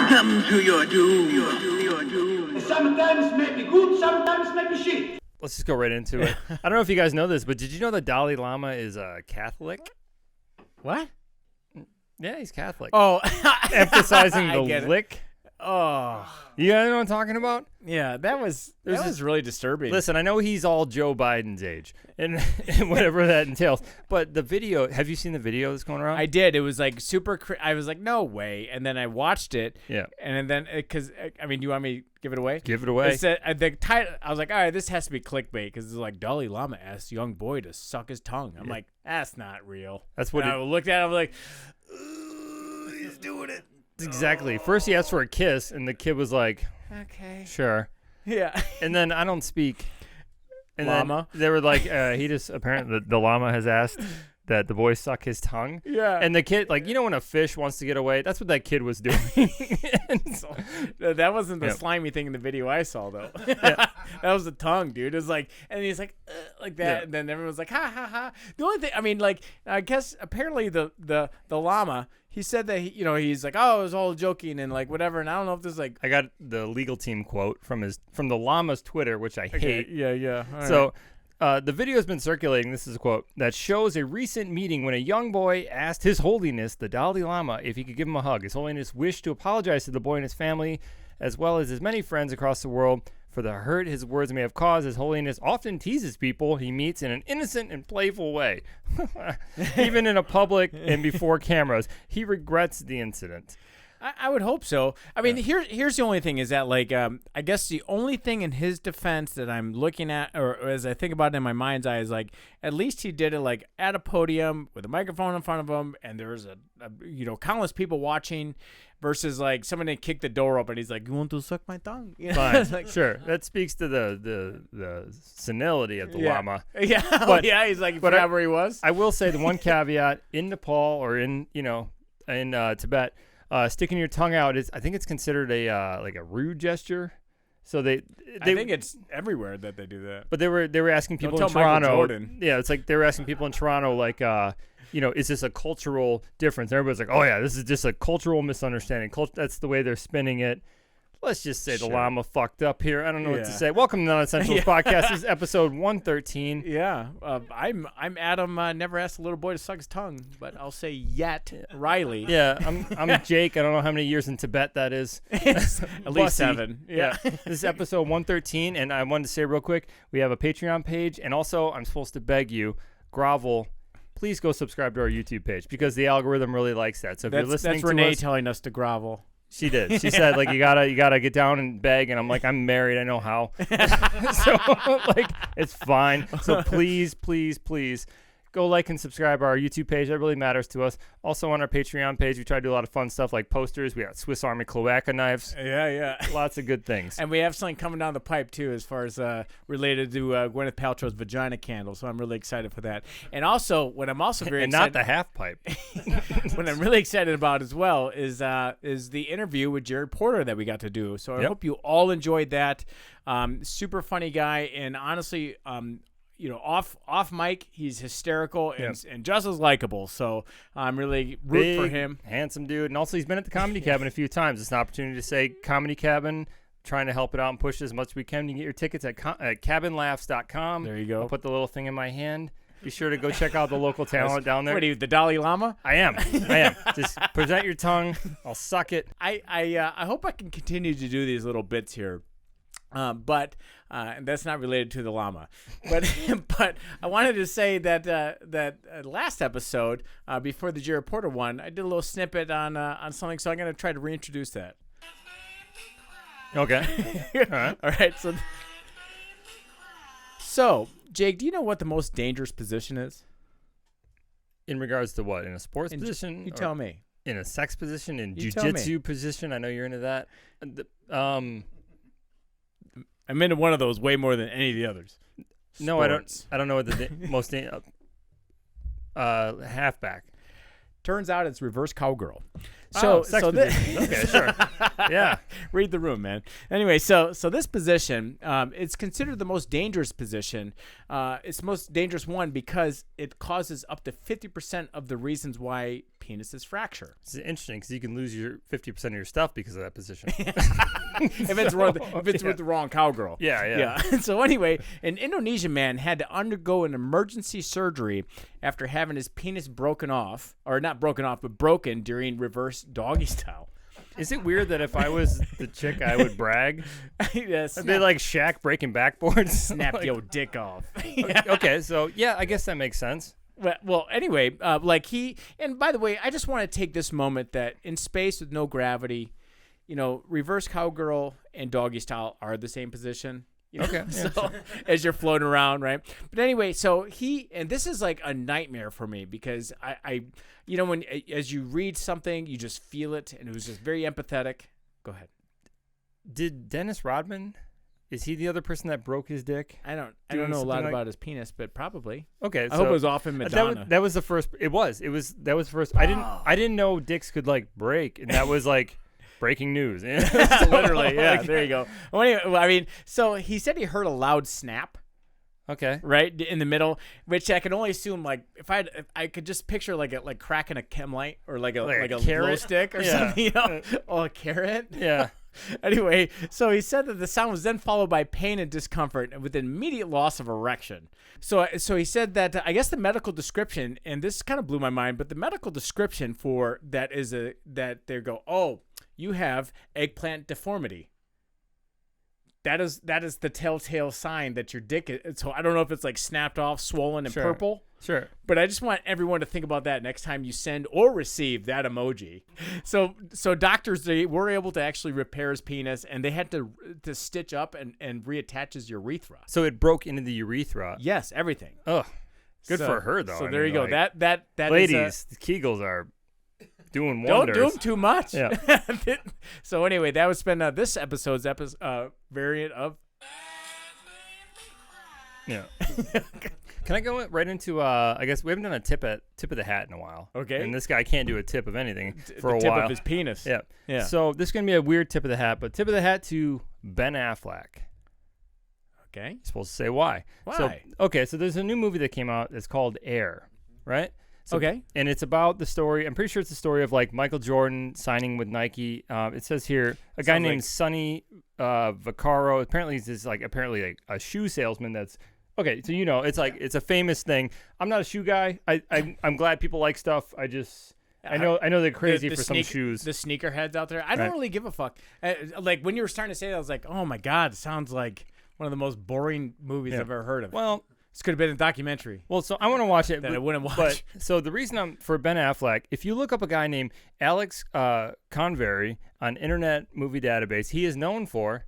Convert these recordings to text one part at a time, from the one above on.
Welcome to your doom. Sometimes may be good, sometimes may be shit. Let's just go right into it. I don't know if you guys know this, but did you know the Dalai Lama is a Catholic? What? Yeah, he's Catholic. Oh, Emphasizing the get it. lick. Oh, You guys know what I'm talking about? yeah. That was really disturbing. Listen, I know he's all Joe Biden's age and whatever that entails. But the video, have you seen the video that's going around? I did. It was like super. I was like, no way. And then I watched it. Yeah. And then because I mean, do you want me to give it away? Give it away. It said, the title. I was like, all right, this has to be clickbait because it's like Dalai Lama asked young boy to suck his tongue. I'm like, that's not real. That's what and I looked at it. I'm like, he's doing it. Exactly. First he asked for a kiss, and the kid was like, okay. sure. Yeah. And then I don't speak. And Llama? Then they were like, he just, apparently the llama has asked that the boy suck his tongue. Yeah. And the kid, like, you know when a fish wants to get away? That's what that kid was doing. So, that wasn't the slimy thing in the video I saw, though. That was the tongue, dude. It was like, and he's like that. Yeah. And then everyone's like, ha, ha, ha. The only thing, I mean, like, I guess apparently the llama, he said that, he's like, oh, it was all joking and like whatever. And I don't know if this is like. I got the legal team quote from the llama's Twitter, which I hate. Yeah. All So the video has been circulating. This is a quote that shows a recent meeting when a young boy asked His Holiness, the Dalai Lama, if he could give him a hug. His Holiness wished to apologize to the boy and his family, as well as his many friends across the world, for the hurt his words may have caused. His Holiness often teases people he meets in an innocent and playful way, even in a public and before cameras. He regrets the incident. I would hope so. I mean, here's the only thing is that, like, I guess the only thing in his defense that I'm looking at, or as I think about it in my mind's eye, is like, at least he did it like at a podium with a microphone in front of him, and there's a countless people watching, versus like somebody kicked the door open. He's like, "You want to suck my tongue?" Fine, like, sure. That speaks to the senility of the llama. Yeah, But- yeah. He's like, but forgot where he was. I will say the one caveat in Nepal or in Tibet. Sticking your tongue out is, I think it's considered a like a rude gesture. So I think it's everywhere that they do that. But they were asking people Don't in tell Michael Toronto. Jordan. Yeah, it's like they were asking people in Toronto, like, is this a cultural difference? And everybody's like, oh yeah, this is just a cultural misunderstanding. That's the way they're spinning it. Let's just say the llama fucked up here. I don't know what to say. Welcome to the Non-Essentials Podcast. This is episode 113. Yeah, I'm Adam. Never asked a little boy to suck his tongue, but I'll say yet Riley. Yeah, I'm Jake. I don't know how many years in Tibet that is. At least 7. Yeah. This is episode 113, and I wanted to say real quick, we have a Patreon page, and also I'm supposed to beg you, grovel, please go subscribe to our YouTube page because the algorithm really likes that. So if you're listening that's Renee to us, telling us to grovel. she did. She said, like, you gotta get down and beg, and I'm like, I'm married, I know how. So like, it's fine. So please go like and subscribe to our YouTube page. That really matters to us. Also on our Patreon page, we try to do a lot of fun stuff like posters. We got Swiss Army cloaca knives. Yeah. Lots of good things. And we have something coming down the pipe too, as far as related to Gwyneth Paltrow's vagina candle. So I'm really excited for that. And also, what I'm also very and excited, not the half pipe. what I'm really excited about as well is the interview with Jared Porter that we got to do. So I hope you all enjoyed that. Super funny guy, and honestly, off mic, he's hysterical and just as likable. So I'm really rooting for him. Handsome dude. And also, he's been at the Comedy Cabin a few times. It's an opportunity to say Comedy Cabin, trying to help it out and push it as much as we can. You can get your tickets at cabinlaughs.com. There you go. I'll put the little thing in my hand. Be sure to go check out the local talent down there. What are you, the Dalai Lama? I am. Just present your tongue. I'll suck it. I hope I can continue to do these little bits here. But that's not related to the llama. But I wanted to say that last episode, before the Jared Porter one, I did a little snippet on something, so I'm going to try to reintroduce that. Okay. All right. So, Jake, do you know what the most dangerous position is? In regards to what? In a sports position? You tell me. In a sex position? In You tell me. jiu-jitsu position? I know you're into that. I'm into one of those way more than any of the others. No, Sports. I don't know what the most halfback. Turns out it's reverse cowgirl. Sex position. Okay, sure. Yeah. Read the room, man. Anyway, so this position, it's considered the most dangerous position. It's the most dangerous one because it causes up to 50% of the reasons why penis's fracture. It's interesting because you can lose your 50% of your stuff because of that position. if it's with the wrong cowgirl. Yeah. So anyway, an Indonesian man had to undergo an emergency surgery after having his penis broken off, or not broken off, but broken during reverse doggy style. Is it weird that if I was the chick, I would brag? Yes. Are they like Shaq breaking backboards? Snap Like, your dick off. okay, so yeah, I guess that makes sense. Well, anyway, and by the way, I just want to take this moment that in space with no gravity, reverse cowgirl and doggy style are the same position. Okay. So as you're floating around, right? But anyway, so and this is like a nightmare for me because I when as you read something, you just feel it, and it was just very empathetic. Go ahead. Did Dennis Rodman? Is he the other person that broke his dick? I don't know a lot about his penis, but probably. Okay, I hope it was off in Madonna. That was the first. That was the first. I didn't know dicks could like break, and that was like breaking news. Literally, yeah. There you go. Well, anyway, so he said he heard a loud snap. Okay. Right in the middle, which I can only assume, like, if I could just picture like cracking a chem light or like a carrot glow stick or something, or a carrot. Yeah. Anyway, so he said that the sound was then followed by pain and discomfort and with immediate loss of erection. So he said that I guess the medical description, and this kind of blew my mind, but the medical description for that is that they go, oh, you have eggplant deformity. That is the telltale sign that your dick is. So I don't know if it's like snapped off, swollen, and purple. Sure. But I just want everyone to think about that next time you send or receive that emoji. So doctors, they were able to actually repair his penis, and they had to stitch up and reattach his urethra. So it broke into the urethra. Yes, everything. Ugh. Good for her though. So there you go. That ladies, the Kegels are doing wonders. Don't do them too much. Yeah. So anyway, that was been this episode's variant of. Yeah. Can I go right into? I guess we haven't done a tip of the hat in a while. Okay. And this guy can't do a tip of anything for a while. Tip of his penis. Yeah. Yeah. So this is gonna be a weird tip of the hat, but tip of the hat to Ben Affleck. Okay. You're supposed to say why. Why? So there's a new movie that came out that's called Air, right? So, okay. And it's about the story. I'm pretty sure it's the story of like Michael Jordan signing with Nike. It says here a guy named Sonny Vaccaro. Apparently he's like a shoe salesman. That's okay. So it's a famous thing. I'm not a shoe guy. I'm glad people like stuff. I know they're crazy for some shoes. The sneakerheads out there. I don't really give a fuck. Like when you were starting to say that, I was like, oh my god, it sounds like one of the most boring movies I've ever heard of. Well. This could have been a documentary. Well, so I want to watch it. That I wouldn't watch. But, so the reason I'm for Ben Affleck, if you look up a guy named Alex Convery on Internet Movie Database, he is known for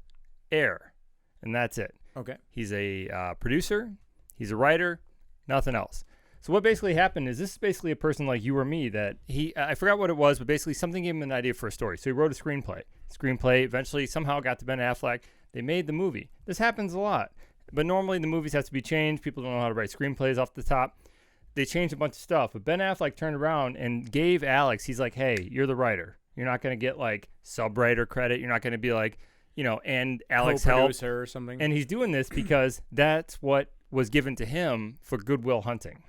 Air, and that's it. Okay. He's a producer. He's a writer. Nothing else. So what basically happened is this is basically a person like you or me that I forgot what it was, but basically something gave him an idea for a story. So he wrote a screenplay. Screenplay eventually somehow got to Ben Affleck. They made the movie. This happens a lot. But normally the movies have to be changed. People don't know how to write screenplays off the top. They changed a bunch of stuff. But Ben Affleck turned around and gave Alex, he's like, hey, you're the writer. You're not going to get like sub-writer credit. You're not going to be like, and Alex helped. Or something. And he's doing this because that's what was given to him for Good Will Hunting,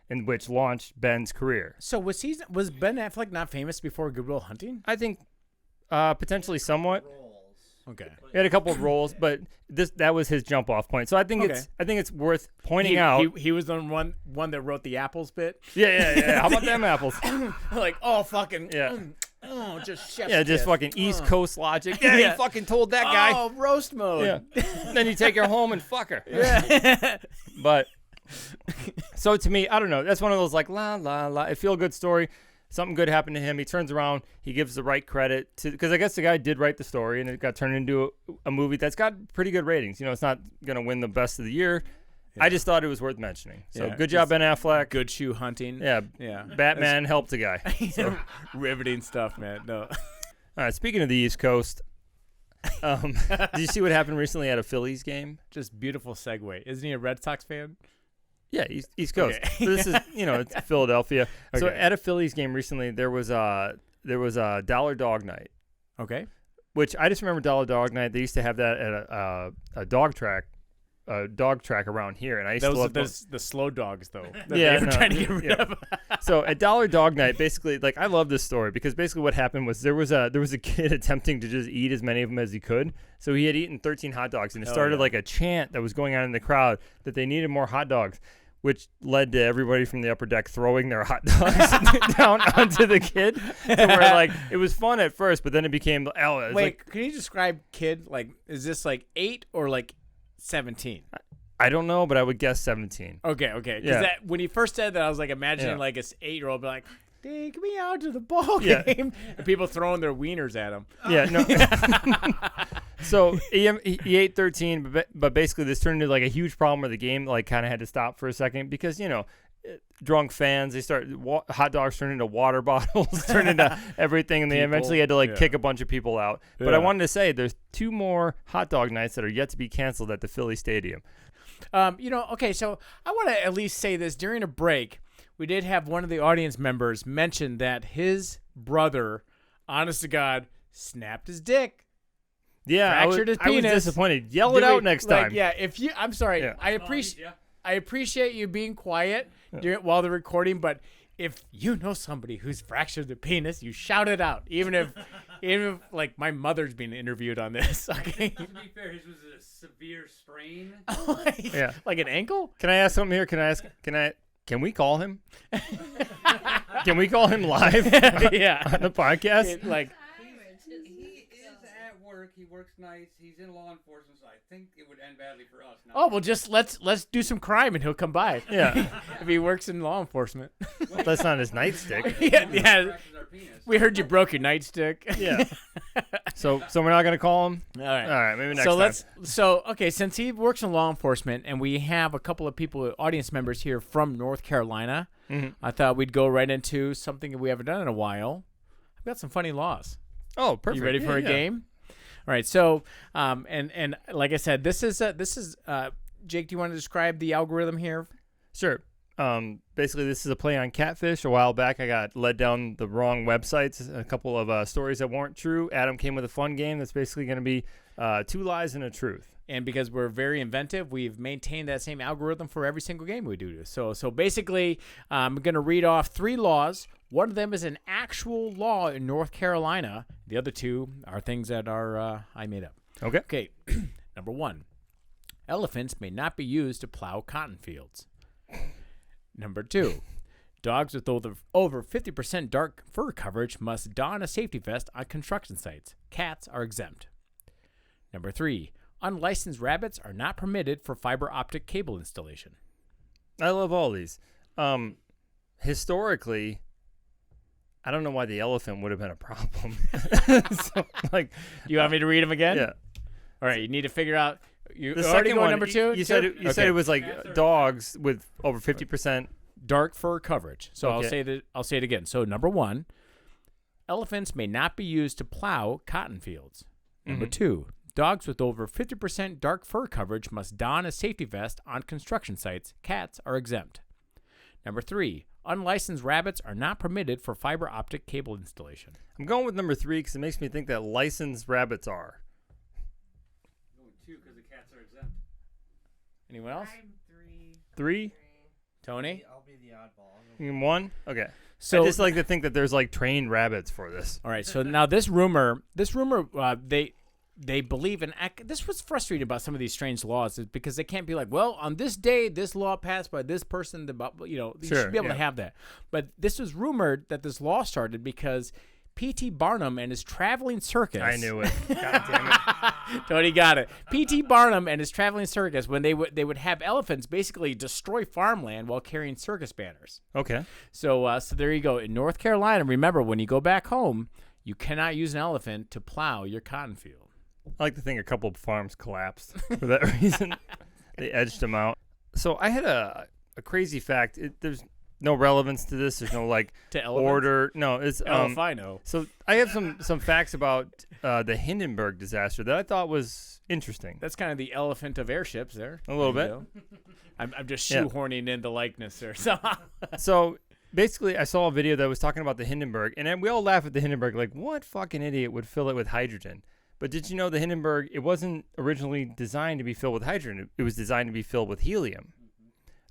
in which launched Ben's career. So was Ben Affleck not famous before Good Will Hunting? I think potentially somewhat. Okay. He had a couple of roles, but that was his jump off point. So I think it's worth pointing out. He was the one that wrote the apples bit. Yeah. How about them apples? Like, oh fucking just chef's kiss. Just fucking East Coast logic. Yeah, you fucking told that guy. Oh, roast mode. Yeah. Then you take her home and fuck her. Yeah. But so to me, I don't know. That's one of those like la la la. A feel good story. Something good happened to him. He turns around. He gives the right credit to, because I guess the guy did write the story, and it got turned into a movie that's got pretty good ratings. It's not going to win the best of the year. Yeah. I just thought it was worth mentioning. So good job, Ben Affleck. Good shoe hunting. Yeah. Batman helped the guy. So. Riveting stuff, man. No. All right. Speaking of the East Coast, did you see what happened recently at a Phillies game? Just beautiful segue. Isn't he a Red Sox fan? Yeah, East Coast. Okay. So this is, it's Philadelphia. Okay. So at a Phillies game recently, there was a Dollar Dog Night. Okay. Which I just remember Dollar Dog Night. They used to have that at a dog track a dog track around here, and I used to Those love are the slow dogs, though. That Yeah, they were no, trying to get rid yeah. of. So at Dollar Dog Night, basically, like I love this story because basically what happened was there was a kid attempting to just eat as many of them as he could. So he had eaten 13 hot dogs, and it started like a chant that was going on in the crowd that they needed more hot dogs, which led to everybody from the upper deck throwing their hot dogs down onto the kid. So where like it was fun at first, but then it became Wait, like, can you describe kid? Like, is this like 8 or like 17? I don't know, but I would guess 17. Okay. Because Yeah. when he first said that, I was like imagining Yeah. like a 8-year-old be like, "Take me out to the ball Yeah. game," and people throwing their wieners at him. Yeah, no. So he ate 13, but basically this turned into like a huge problem where the game like kind of had to stop for a second because drunk fans, they started hot dogs turned into water bottles, turned into everything, and they People, eventually had to like yeah. kick a bunch of people out. But I Yeah. wanted to say there's 2 more hot dog nights that are yet to be canceled at the Philly Stadium. Okay, so I want to at least say this. During a break, we did have one of the audience members mention that his brother, honest to God, snapped his dick. Yeah, Fractured his I was penis. disappointed. Yell it out next time. Yeah, I'm sorry. Yeah. I appreciate you being quiet while they're recording, but if you know somebody who's fractured their penis, you shout it out. Even if like my mother's being interviewed on this. Okay. To be fair, his was a severe sprain. Yeah. Like an ankle? Can I ask something here? Can we call him? Can we call him live Yeah. on the podcast? Like He is at work. He works nights. He's in law enforcement, so I think it would end badly for us. oh well, just let's do some crime and he'll come by. Yeah. If he works in law enforcement. That's not his nightstick. yeah. Fractures our penis. We heard you broke your nightstick. Yeah. So we're not gonna call him. All right. All right. Maybe next time. Okay, since he works in law enforcement and we have a couple of people, audience members here from North Carolina, I thought we'd go right into something that we haven't done in a while. I've got some funny laws. Oh, perfect. You ready for a game? All right. So, and like I said, this is Jake, do you want to describe the algorithm here? Sure. Basically, this is a play on catfish. A while back, I got led down the wrong websites. A couple of stories that weren't true. Adam came with a fun game that's basically going to be 2 lies and a truth. And because we're very inventive, we've maintained that same algorithm for every single game we do. So basically, I'm going to read off 3 laws. One of them is an actual law in North Carolina. The other 2 are things that are I made up. Okay. Okay. Number 1, elephants may not be used to plow cotton fields. Number 2, dogs with over 50% dark fur coverage must don a safety vest on construction sites. Cats are exempt. Number 3, unlicensed rabbits are not permitted for fiber optic cable installation. I love all these. Historically, I don't know why the elephant would have been a problem. So, like, You want me to read them again? yeah. All right, you need to figure out. You The already second going one, number 2? You said Okay. it was like dogs with over 50%. Dark fur coverage. So Okay. I'll say it again. So number 1, elephants may not be used to plow cotton fields. Number 2, dogs with over 50% dark fur coverage must don a safety vest on construction sites. Cats are exempt. Number 3, unlicensed rabbits are not permitted for fiber optic cable installation. I'm going with number 3 because it makes me think that licensed rabbits are. Going 2 because the cats are exempt. Anyone else? 3? Tony? I'll be the oddball. 1? Okay. So I just like to think that there's like trained rabbits for this. all right. So now this rumor, they believe in. This was frustrating about some of these strange laws is because they can't be like, well, on this day, this law passed by this person. You Sure, should be able to yeah. have that. But this was rumored that this law started because P.T. Barnum and his traveling circus. I knew it. God damn it. Tony got it. P.T. Barnum and his traveling circus, when they would have elephants basically destroy farmland while carrying circus banners. Okay. So there you go. In North Carolina, remember, when you go back home, you cannot use an elephant to plow your cotton field. I like to think a couple of farms collapsed for that reason. They edged them out. So I had a crazy fact. There's no relevance to this. There's no like To elephants? order. No, it's If I know. So I have some facts about the Hindenburg disaster that I thought was interesting. That's kind of the elephant of airships there. A little There bit. you go. I'm just Yeah. shoehorning in the likeness there. So So basically, I saw a video that was talking about the Hindenburg, and then we all laugh at the Hindenburg like, what fucking idiot would fill it with hydrogen? But did you know the Hindenburg, it wasn't originally designed to be filled with hydrogen. It was designed to be filled with helium.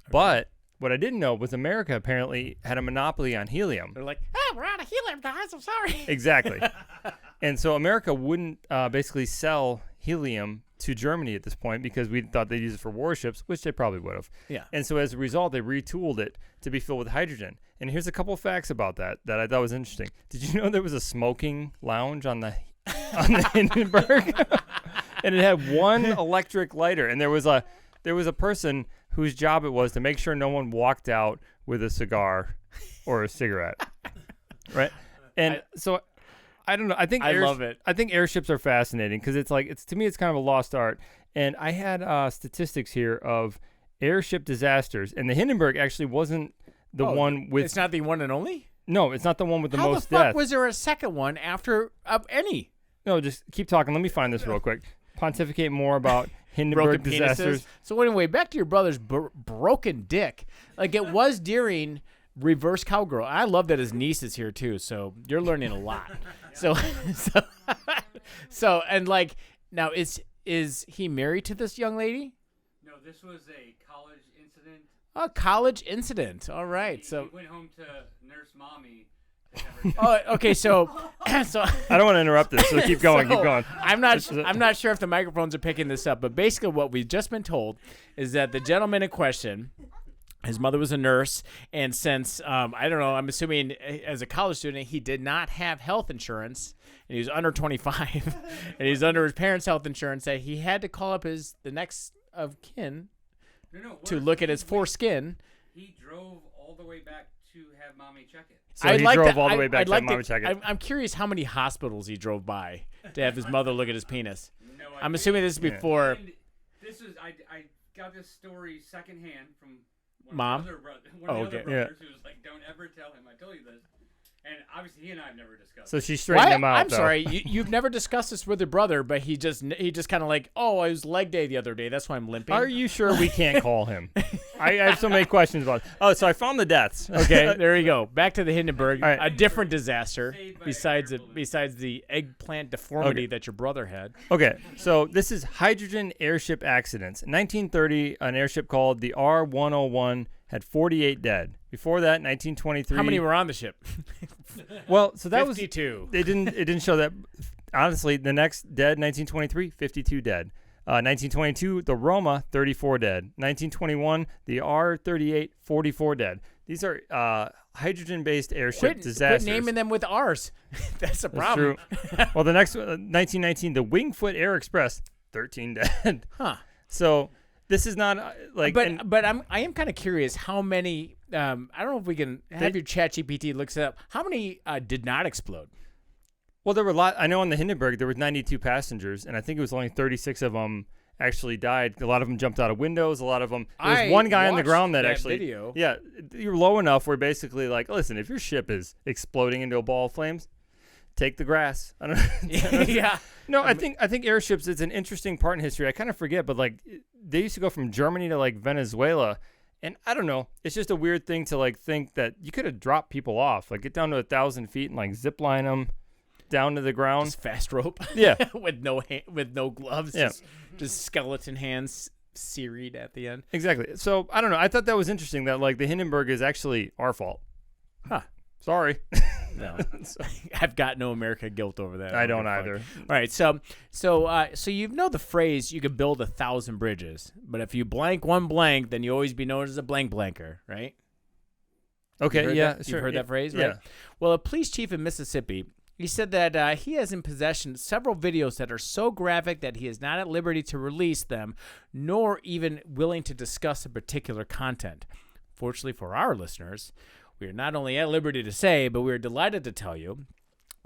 But what I didn't know was America apparently had a monopoly on helium. They're like, we're out of helium, guys. I'm sorry. Exactly. And so America wouldn't basically sell helium to Germany at this point because we thought they'd use it for warships, which they probably would have. Yeah. And so as a result, they retooled it to be filled with hydrogen. And here's a couple of facts about that I thought was interesting. Did you know there was a smoking lounge on the Hindenburg? And it had one electric lighter, and there was a person whose job it was to make sure no one walked out with a cigar or a cigarette. Right? And so I don't know. I love it. I think airships are fascinating because to me it's kind of a lost art. And I had statistics here of airship disasters, and the Hindenburg actually wasn't the one with. It's not the one and only? No, it's not the one with the How most the fuck deaths. was there a second one after any? No, just keep talking. Let me find this real quick. Pontificate more about Hindenburg Broken disasters. penises. So anyway, back to your brother's broken dick. Like it was during Reverse Cowgirl. I love that his niece is here too. So you're learning a lot. So and like now is he married to this young lady? No, this was a college incident. A college incident. All right. He So went home to nurse mommy. okay. So I don't want to interrupt this, so keep going. Keep going. I'm not sure if the microphones are picking this up, but basically what we've just been told is that the gentleman in question, his mother was a nurse, and since I don't know, I'm assuming as a college student he did not have health insurance, and he was under 25, and he's under his parents' health insurance, that he had to call up the next of kin to look at his foreskin. He drove all the way back to have mommy check it. So he drove all the way back to have mommy check it. I'm curious how many hospitals he drove by to have his mother look at his penis. No idea. I'm assuming this is before. And this is I got this story secondhand from one Mom? of the other brothers Yeah. who was like, "Don't ever tell him I told you this." And obviously he and I have never discussed. So it. she straightened him out. I'm though. sorry, you've never discussed this with your brother, but he just kind of like, oh, I was leg day the other day. That's why I'm limping. Are you sure we can't call him? I have so many questions about it. Oh, so I found the deaths. Okay, there you go. Back to the Hindenburg, All right. a different disaster Saved by besides air the eggplant deformity Okay. that your brother had. Okay, so this is hydrogen airship accidents. In 1930, an airship called the R-101 had 48 dead. Before that, 1923. How many were on the ship? Well, so that 52. was. It didn't show that. Honestly, the next dead, 1923, 52 dead. 1922, the Roma, 34 dead. 1921, the R-38, 44 dead. These are hydrogen-based airship disasters. Quit naming them with R's. That's a That's problem. true. Well, the next 1919, the Wingfoot Air Express, 13 dead. Huh. So this is not But I am kind of curious how many. I don't know if we can have your ChatGPT looks it up. How many did not explode? Well, there were a lot. I know on the Hindenburg there were 92 passengers, and I think it was only 36 of them actually died. A lot of them jumped out of windows. A lot of them. There was one guy on the ground that actually. Video. Yeah, you're low enough where basically like, listen, if your ship is exploding into a ball of flames, take the grass. I don't know. Yeah. No, I think airships. It's an interesting part in history. I kind of forget, but like they used to go from Germany to like Venezuela. And I don't know. It's just a weird thing to like think that you could have dropped people off, like get down to 1,000 feet and like zip line them down to the ground. Just fast rope. Yeah. with no gloves. Yeah. Just skeleton hands serried at the end. Exactly. So I don't know. I thought that was interesting that like the Hindenburg is actually our fault. Huh. Sorry. No. I've got no America guilt over that. I don't give a either. fuck. All right. So you know the phrase, you could build 1,000 bridges, but if you blank one blank, then you always be known as a blank blanker, right? Okay. Yeah. You've Sure. heard that phrase, Yeah. right? Well, a police chief in Mississippi, he said that he has in possession several videos that are so graphic that he is not at liberty to release them, nor even willing to discuss a particular content. Fortunately for our listeners, we are not only at liberty to say, but we are delighted to tell you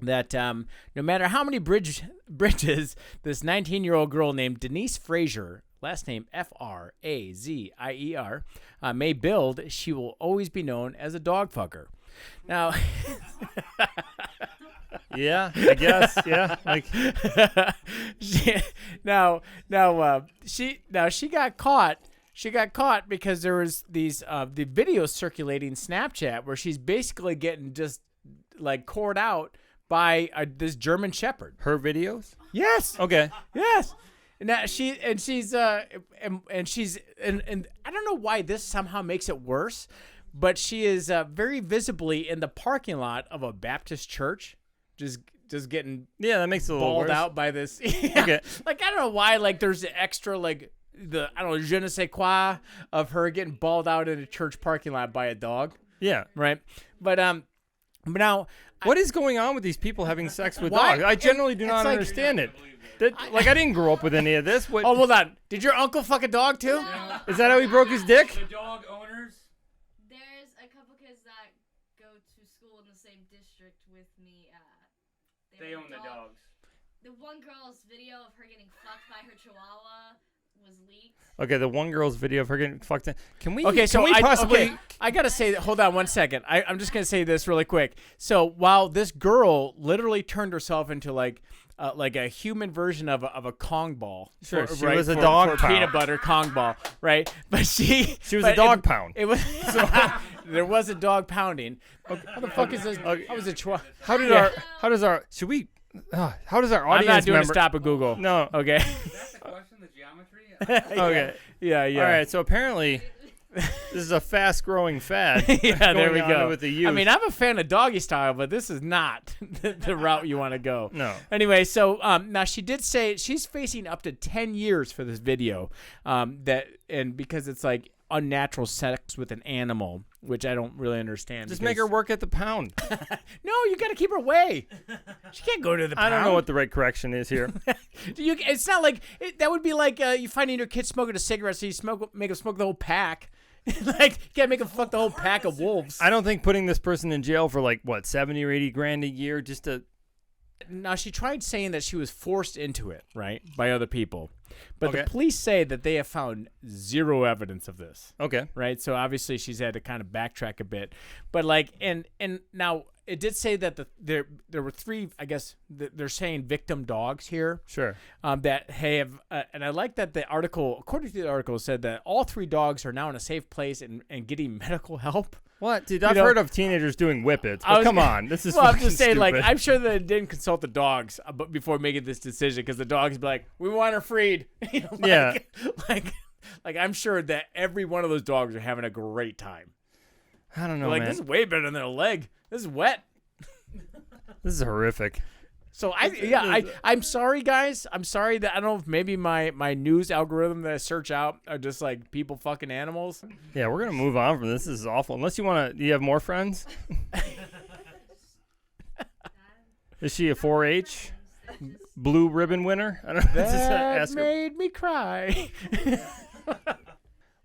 that no matter how many bridges this 19-year-old girl named Denise Frazier, last name Frazier, may build, she will always be known as a dog fucker. Now, Yeah. I guess. Yeah. Like. she got caught. She got caught because there was these the videos circulating Snapchat where she's basically getting just like cored out by this German Shepherd. Her videos? Yes. Okay. Yes. Now she's I don't know why this somehow makes it worse, but she is very visibly in the parking lot of a Baptist church, just getting that makes it a little balled worse. out by this. Yeah. Okay. Like I don't know why. Like there's the extra like the I don't know je ne sais quoi of her getting balled out in a church parking lot by a dog. Yeah. Right. But now. What is going on with these people having sex with Why? dogs? I generally do not like- understand it. I didn't grow up with any of this. What, Oh, hold on. Did your uncle fuck a dog too? is that how he broke his dick? The dog owners. There's a couple kids that go to school in the same district with me. They own the dogs. The one girl's video of her getting fucked by her chihuahua was leaked. Okay, the one girl's video of her getting fucked in. Can we? Okay, so can we possibly? I gotta say that. Hold on one second. I'm just gonna say this really quick. So while this girl literally turned herself into like a human version of a Kong ball, Sure, she right, was a for dog pound. peanut butter Kong ball, right? But she was a dog pound. It was there was a dog pounding. How the fuck is this? How was it? How does our should we? How does our I'm audience not doing member? a stop at Google. No. Okay. That's the question. The geometry. Okay. Yeah. All right. So apparently, this is a fast-growing fad. Yeah, there we going on go. With the youth. I mean, I'm a fan of doggy style, but this is not the route you want to go. No. Anyway, so now she did say she's facing up to 10 years for this video, because it's like unnatural sex with an animal, which I don't really understand. just make her work at the pound. No, you got to keep her away. She can't go to the pound. I don't know what the right correction is here. It's not like that would be like you finding your kid smoking a cigarette, so you make him smoke the whole pack. Like you can't make him fuck the whole pack of wolves. I don't think putting this person in jail for like what 70 or 80 grand a year just to. Now she tried saying that she was forced into it, right, by other people, but Okay. the police say that they have found zero evidence of this. Okay. Right, so obviously she's had to kind of backtrack a bit, but like, and now it did say that there were three, I guess they're saying victim dogs here. Sure. That have, and I like that the article, according to the article, said that all three dogs are now in a safe place and getting medical help. What, dude? I've heard of teenagers doing whippets, but come on, this is. Well, I'm fucking just saying, like, stupid. I'm sure that it didn't consult the dogs before making this decision, because the dogs be like, "We want her freed." You know, Yeah. Like I'm sure that every one of those dogs are having a great time. I don't know, Like man. this is way better than their leg. This is wet. This is horrific. So I'm sorry, guys. I'm sorry that I don't know if maybe my news algorithm that I search out are just like people fucking animals. Yeah, we're gonna move on from this. This is awful. Unless you want to, do you have more friends? Is she a 4-H blue ribbon winner? I don't know. Just That ask her. made me cry.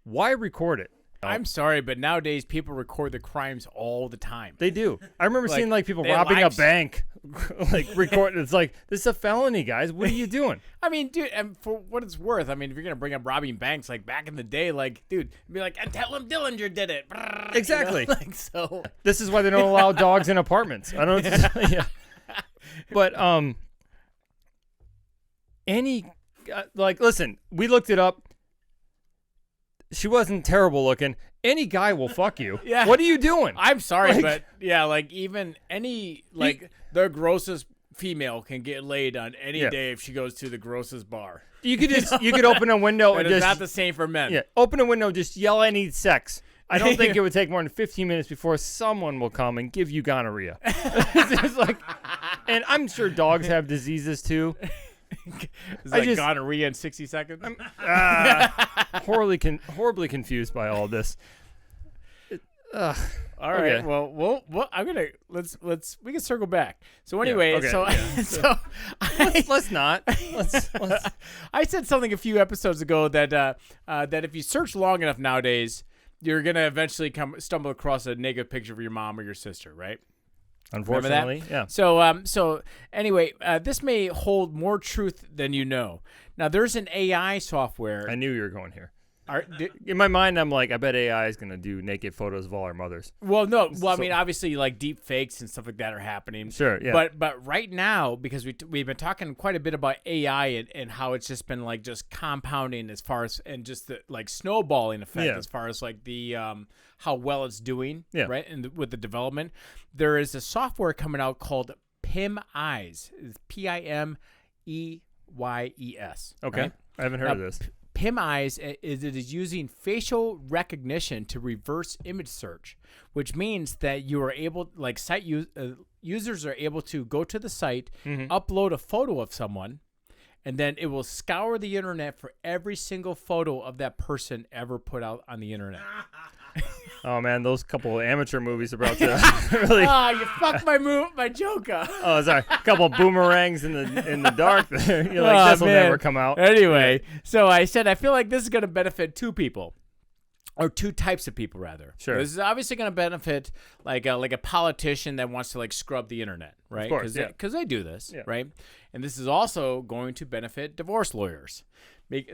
Why record it? I'm sorry, but nowadays people record the crimes all the time. They do. I remember Like, seeing like people they robbing a lives- bank, like record. It's like this is a felony, guys. What are you doing? I mean, dude, and for what it's worth, I mean, if you're gonna bring up robbing banks, like back in the day, like, dude, be like, and tell him Dillinger did it. Exactly. You know? Like so. This is why they don't allow dogs in apartments. I don't. Yeah. But listen, we looked it up. She wasn't terrible looking. Any guy will fuck you. Yeah. What are you doing? I'm sorry, Like- but yeah, like even any the grossest female can get laid on any Yeah. day if she goes to the grossest bar. You could just you could open a window But and it's just not the same for men. open a window, just yell, "I need sex." I don't think it would take more than 15 minutes before someone will come and give you gonorrhea. It's like, and I'm sure dogs have diseases too. It's I like just- gonorrhea in 60 seconds. Horribly confused by all this. All right. Okay. Well, I'm gonna let's we can circle back. So anyway, okay, so yeah. so Let's not. Let's I said something a few episodes ago that that if you search long enough nowadays, you're gonna eventually stumble across a naked picture of your mom or your sister, right? Unfortunately, yeah. So anyway, this may hold more truth than you know. Now, there's an AI software. I knew you were going here. Are- In my mind, I'm like, I bet AI is gonna do naked photos of all our mothers. Well, no. Well, I So- mean, obviously, like deep fakes and stuff like that are happening. Sure, yeah. But right now, because we've been talking quite a bit about AI and how it's just been like just compounding as far as and just the like snowballing effect Yeah. as far as like the how well it's doing. Yeah. Right. And with the development, there is a software coming out called PimEyes. It's PIMEYES. Okay. Right? I haven't heard of this. PimEyes is using facial recognition to reverse image search, which means that you are able, like users are able to go to the site, upload a photo of someone, and then it will scour the internet for every single photo of that person ever put out on the internet. Oh man, those couple of amateur movies about to really. You fucked my joke up. Oh, sorry. A couple of boomerangs in the dark there. You're like, this will never come out. Anyway, so I said I feel like this is going to benefit two people. Or two types of people, rather. Sure. This is obviously going to benefit like a politician that wants to like scrub the internet, right? Of course, Because they do this, Yeah. right? And this is also going to benefit divorce lawyers.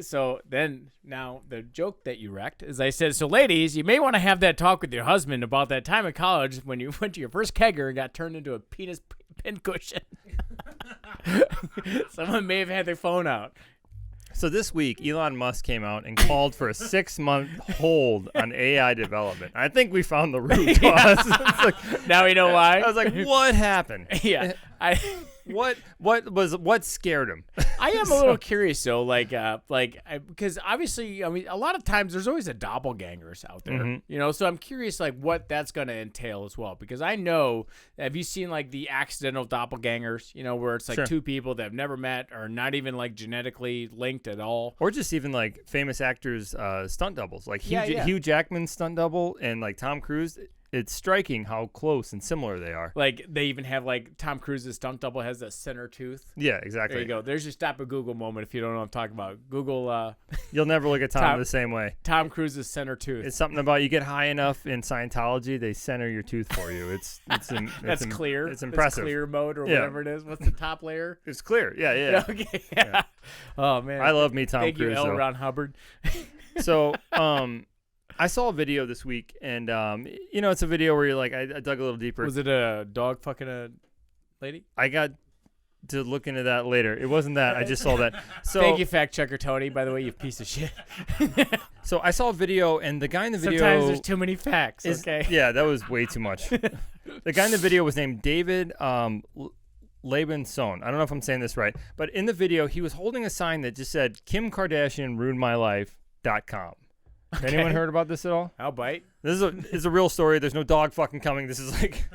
So then now the joke that you wrecked is I said, so ladies, you may want to have that talk with your husband about that time in college when you went to your first kegger and got turned into a penis pincushion. Someone may have had their phone out. So this week, Elon Musk came out and called for a 6-month hold on AI development. I think we found the root cause. It's like, Now we know why. I was like, what happened? Yeah. What scared him? I am a little curious though, because obviously, I mean, a lot of times there's always a doppelgangers out there, you know. So I'm curious, like, what that's going to entail as well, because I know. Have you seen like the accidental doppelgangers? You know, where it's like two people that have never met or not even like genetically linked at all, or just even like famous actors' stunt doubles, like Hugh Jackman's stunt double and like Tom Cruise. It's striking how close and similar they are. Like they even have like Tom Cruise's stunt double has that center tooth. Yeah, exactly. There you go. There's your stop a Google moment if you don't know what I'm talking about. Google. You'll never look at Tom the same way. Tom Cruise's center tooth. It's something about you get high enough in Scientology, they center your tooth for you. That's clear. It's impressive. That's clear mode or whatever it is. What's the top layer? It's clear. Yeah. Okay. Yeah. Oh man. I love me Tom Thank Cruise. Thank you, L. though. Ron Hubbard. So, I saw a video this week, and you know, it's a video where you're like, I dug a little deeper. Was it a dog fucking a lady? I got to look into that later. It wasn't that. I just saw that. So thank you, fact checker Tony. By the way, you piece of shit. So I saw a video, and the guy in the video. Sometimes there's too many facts. Okay. Yeah, that was way too much. The guy in the video was named David Labenson. I don't know if I'm saying this right, but in the video, he was holding a sign that just said Kim Kardashian ruined my life.com. Okay. Anyone heard about this at all? I'll bite. This is a real story. There's no dog fucking coming. This is like...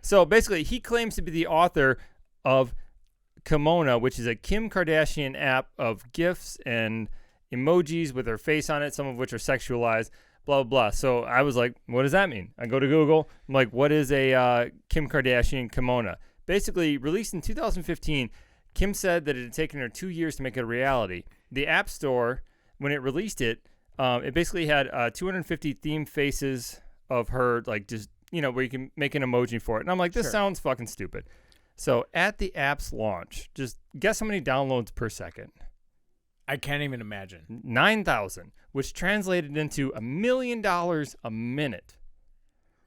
So basically, he claims to be the author of Kimona, which is a Kim Kardashian app of GIFs and emojis with her face on it, some of which are sexualized, blah, blah, blah. So I was like, what does that mean? I go to Google. I'm like, what is a Kim Kardashian Kimona? Basically, released in 2015, Kim said that it had taken her 2 years to make it a reality. The App Store, when it released it, it basically had 250 themed faces of her, like just, you know, where you can make an emoji for it. And I'm like, this sounds fucking stupid. So at the app's launch, just guess how many downloads per second? I can't even imagine. 9,000, which translated into $1 million a minute.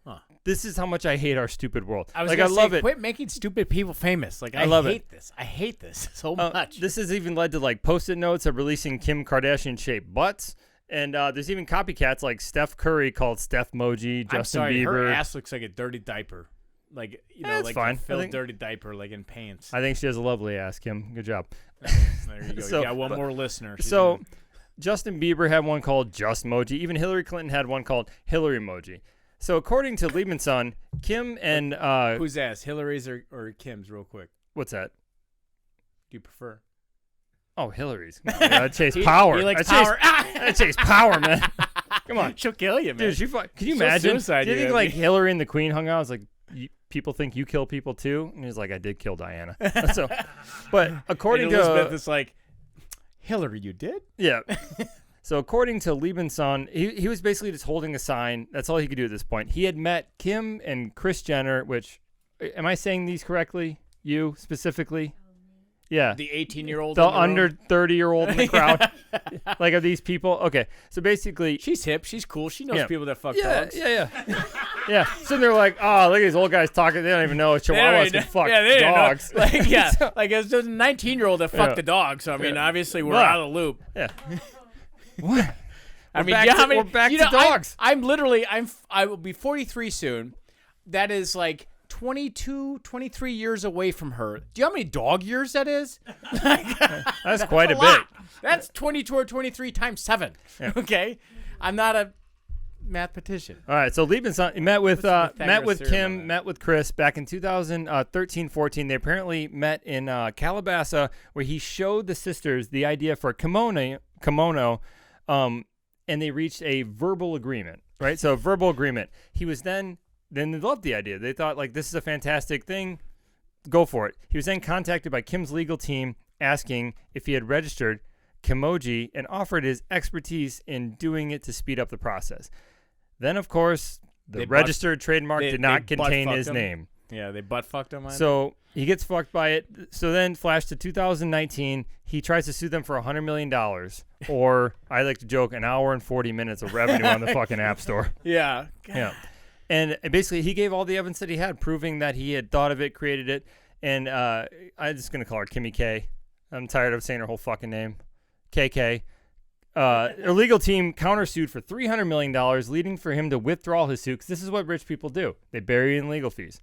Huh. This is how much I hate our stupid world. I love it. Quit making stupid people famous. Like I love hate this. I hate this so much. This has even led to like Post-it notes of releasing Kim Kardashian shaped butts. And there's even copycats like Steph Curry called Steph Moji, Justin Bieber. Her ass looks like a dirty diaper. Like, you know, like fine. a filled dirty diaper, like in pants. I think she has a lovely ass, Kim. Good job. There you go. So, you got one more listener. Justin Bieber had one called Just Moji. Even Hillary Clinton had one called Hillary Moji. So according to Liebenson, Kim and... whose ass? Hillary's or Kim's, real quick? What's that? Do you prefer? Oh, Hillary's. I chase power. He likes power. I chase power, man. Come on. She'll kill you, man. Dude, can you imagine? Suicide, do you think like Hillary and the Queen hung out? I was like, people think you kill people too? And he's like, I did kill Diana. So, but according and Elizabeth is like, Hillary, you did? Yeah. So according to Liebenson, he was basically just holding a sign. That's all he could do at this point. He had met Kim and Kris Jenner, which, am I saying these correctly? You specifically? Yeah. The 18-year-old. The under 30-year-old in the crowd. Like, are these people? Okay. So basically. She's hip. She's cool. She knows people that fuck dogs. Yeah. Yeah. So they're like, oh, look at these old guys talking. They don't even know Chihuahuas can fuck dogs. Like, yeah. Like, it's just a 19-year-old that fucked the dog. So, I mean, obviously, we're out of the loop. Yeah. What? I mean, we're back to dogs. I will be 43 soon. That is like 22, 23 years away from her. Do you know how many dog years that is? That's quite a bit. lot. That's 22 or 23 times 7. Yeah. Okay? I'm not a mathematician. All right, so Liebman, he met with Pythagoras theorem Kim, on that? met with Chris back in 2013-14. They apparently met in Calabasas, where he showed the sisters the idea for a kimono, and they reached a verbal agreement, right? So a verbal agreement. He was then they loved the idea. They thought, like, this is a fantastic thing. Go for it. He was then contacted by Kim's legal team asking if he had registered Kimoji and offered his expertise in doing it to speed up the process. Then, of course, the registered trademark did not contain his name. Yeah, they butt fucked him on So he gets fucked by it. So then, flash to 2019, he tries to sue them for $100 million, or I like to joke, an hour and 40 minutes of revenue on the fucking App Store. Yeah. Yeah. And basically, he gave all the evidence that he had, proving that he had thought of it, created it. And I'm just going to call her Kimmy K. I'm tired of saying her whole fucking name. KK. Her legal team countersued for $300 million, leading for him to withdraw his suit, because this is what rich people do. They bury in legal fees.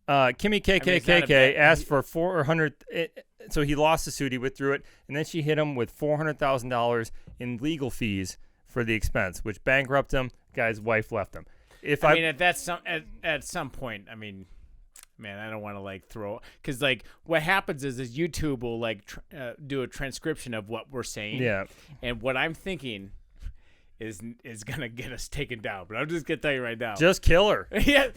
Kimmy KKKK asked for $400, so he lost the suit, he withdrew it, and then she hit him with $400,000 in legal fees for the expense, which bankrupted him. Guy's wife left him. I mean, at some point, I mean, man, I don't want to like throw, because like what happens is YouTube will like do a transcription of what we're saying. Yeah. And what I'm thinking is gonna get us taken down. But I'm just gonna tell you right now. Just kill her. Yeah.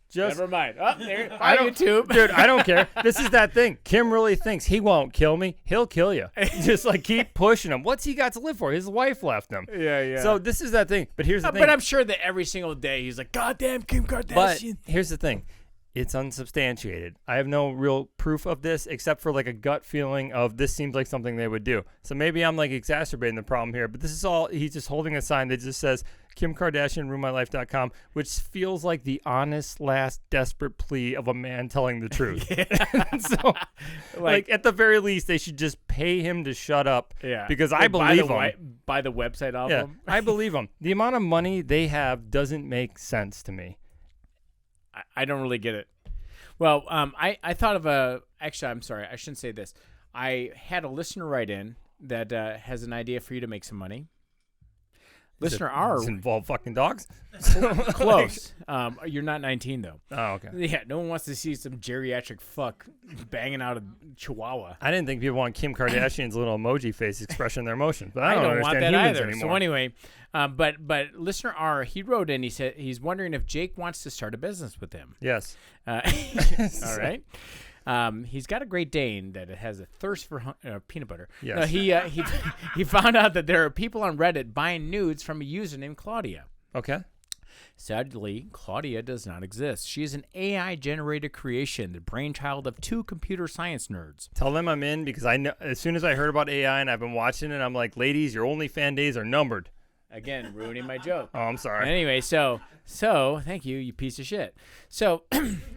Just Never mind. Oh, there. I don't, YouTube. Dude, I don't care. This is that thing. Kim really thinks he won't kill me. He'll kill you. Just like keep pushing him. What's he got to live for? His wife left him. Yeah. So this is that thing. But here's the thing. But I'm sure that every single day he's like, "Goddamn Kim Kardashian." But here's the thing. It's unsubstantiated. I have no real proof of this except for like a gut feeling of this seems like something they would do. So maybe I'm like exacerbating the problem here, but this is all, he's just holding a sign that just says Kim Kardashian, ruinmylife.com, which feels like the honest, last, desperate plea of a man telling the truth. So, like, at the very least, they should just pay him to shut up. Yeah. Because I believe him. Buy the website off him. I believe him. The amount of money they have doesn't make sense to me. I don't really get it. Well, I thought of actually, I'm sorry, I shouldn't say this. I had a listener write in that has an idea for you to make some money. Listener R. Does it involve fucking dogs? Close. You're not 19, though. Oh, okay. Yeah, no one wants to see some geriatric fuck banging out a chihuahua. I didn't think people want Kim Kardashian's little emoji face expressing their emotions, but I don't understand want that humans either. anymore. So anyway, but listener R, he wrote in, he said he's wondering if Jake wants to start a business with him. Yes. All right. He's got a Great Dane that has a thirst for peanut butter. Yes. He found out that there are people on Reddit buying nudes from a user named Claudia. Okay. Sadly, Claudia does not exist. She is an AI-generated creation, the brainchild of 2 computer science nerds. Tell them I'm in, because I know as soon as I heard about AI and I've been watching it, I'm like, ladies, your OnlyFans days are numbered. Again, ruining my joke. Oh, I'm sorry. Anyway, so thank you, you piece of shit. So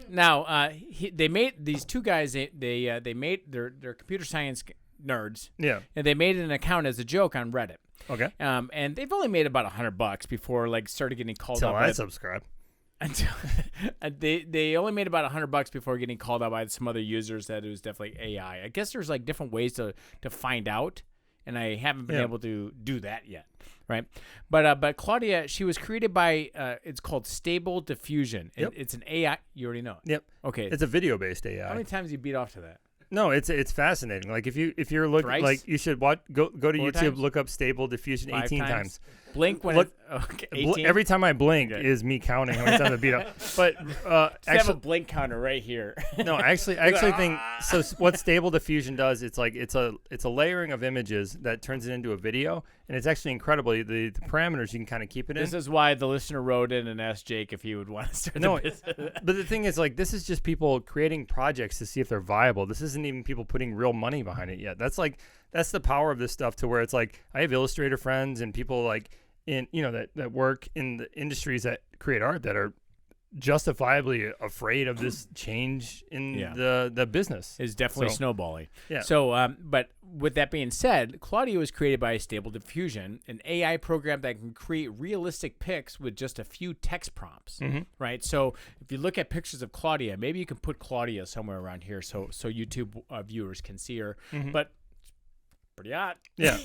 now they made these 2 guys. They made their computer science nerds. Yeah. And they made an account as a joke on Reddit. Okay. And they've only made about $100 before like started getting called out. Until I subscribe. They only made about $100 before getting called out by some other users that it was definitely AI. I guess there's like different ways to find out, and I haven't been able to do that yet. Right, but Claudia, she was created by it's called Stable Diffusion. It's an AI. You already know it. Yep. Okay. It's a video-based AI. How many times you beat off to that? No, it's fascinating. Like if you're looking, Thrice? like you should go to 4 YouTube, times? look up Stable Diffusion 5 18 times. Blink when Look, okay, 18? every time I blink Okay. is me counting how many times I beat up. But I have a actually, blink counter right here. no, I actually think so. What Stable Diffusion does, it's like it's a layering of images that turns it into a video, and it's actually incredible. The parameters you can kind of keep it in. This is why the listener wrote in and asked Jake if he would want to start No, the business. but the thing is, like, this is just people creating projects to see if they're viable. This isn't even people putting real money behind it yet. That's the power of this stuff, to where it's like I have illustrator friends and people like in that work in the industries that create art that are justifiably afraid of this change in the business. Is definitely snowballing. Yeah. So, but with that being said, Claudia was created by Stable Diffusion, an AI program that can create realistic pics with just a few text prompts. Right. So, if you look at pictures of Claudia, maybe you can put Claudia somewhere around here so YouTube viewers can see her. But pretty hot. Yeah.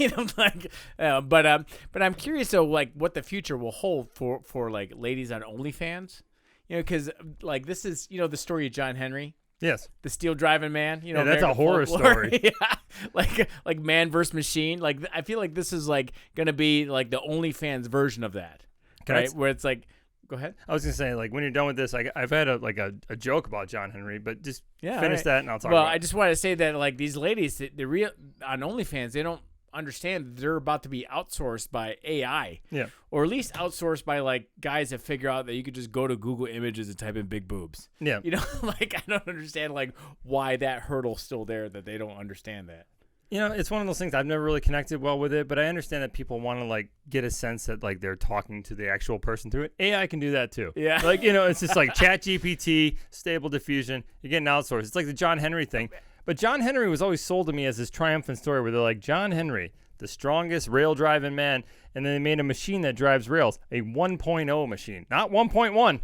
But I'm curious though, like what the future will hold for like ladies on OnlyFans. Because like this is the story of John Henry. Yes. The steel driving man. Yeah, that's a horror folklore. story. Yeah. Like man versus machine. Like I feel like this is like gonna be like the OnlyFans version of that. Right? Where it's like, go ahead. I was gonna say, like, when you're done with this, I've had a joke about John Henry, but just finish right. that and I'll talk Well, about it. I just want to say that like these ladies, the real on OnlyFans, they don't understand that they're about to be outsourced by AI. Yeah. Or at least outsourced by like guys that figure out that you could just go to Google Images and type in big boobs. Yeah. Like I don't understand like why that hurdle's still there, that they don't understand that. It's one of those things I've never really connected well with it, but I understand that people want to like get a sense that like they're talking to the actual person through it. AI can do that too. Yeah. Like, it's just like ChatGPT, Stable Diffusion, you're getting outsourced. It's like the John Henry thing. But John Henry was always sold to me as this triumphant story where they're like, John Henry, the strongest rail driving man, and then they made a machine that drives rails, a 1.0 machine, not 1.1,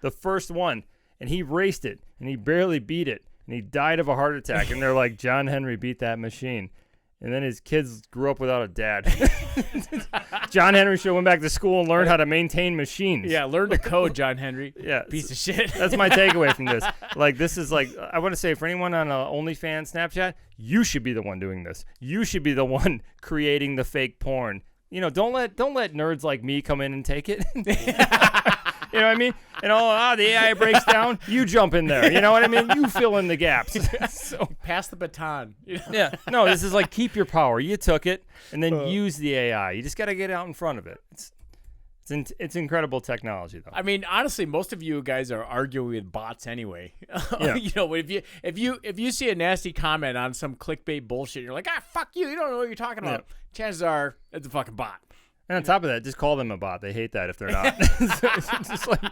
the first one, and he raced it and he barely beat it. And he died of a heart attack. And they're like, John Henry beat that machine. And then his kids grew up without a dad. John Henry should have went back to school and learned how to maintain machines. Yeah, learn to code, John Henry. Yeah. Piece of shit. That's my takeaway from this. Like, this is like, I want to say for anyone on OnlyFans Snapchat, you should be the one doing this. You should be the one creating the fake porn. Don't let nerds like me come in and take it. You know what I mean? And the AI breaks down, you jump in there. You know what I mean? You fill in the gaps. So pass the baton. Yeah. No, this is like keep your power. You took it, and then use the AI. You just got to get out in front of it. It's incredible technology, though. I mean, honestly, most of you guys are arguing with bots anyway. Yeah. If you see a nasty comment on some clickbait bullshit, you're like, fuck you. You don't know what you're talking about. Yeah. Chances are it's a fucking bot. And on top of that, just call them a bot. They hate that if they're not. just Just holding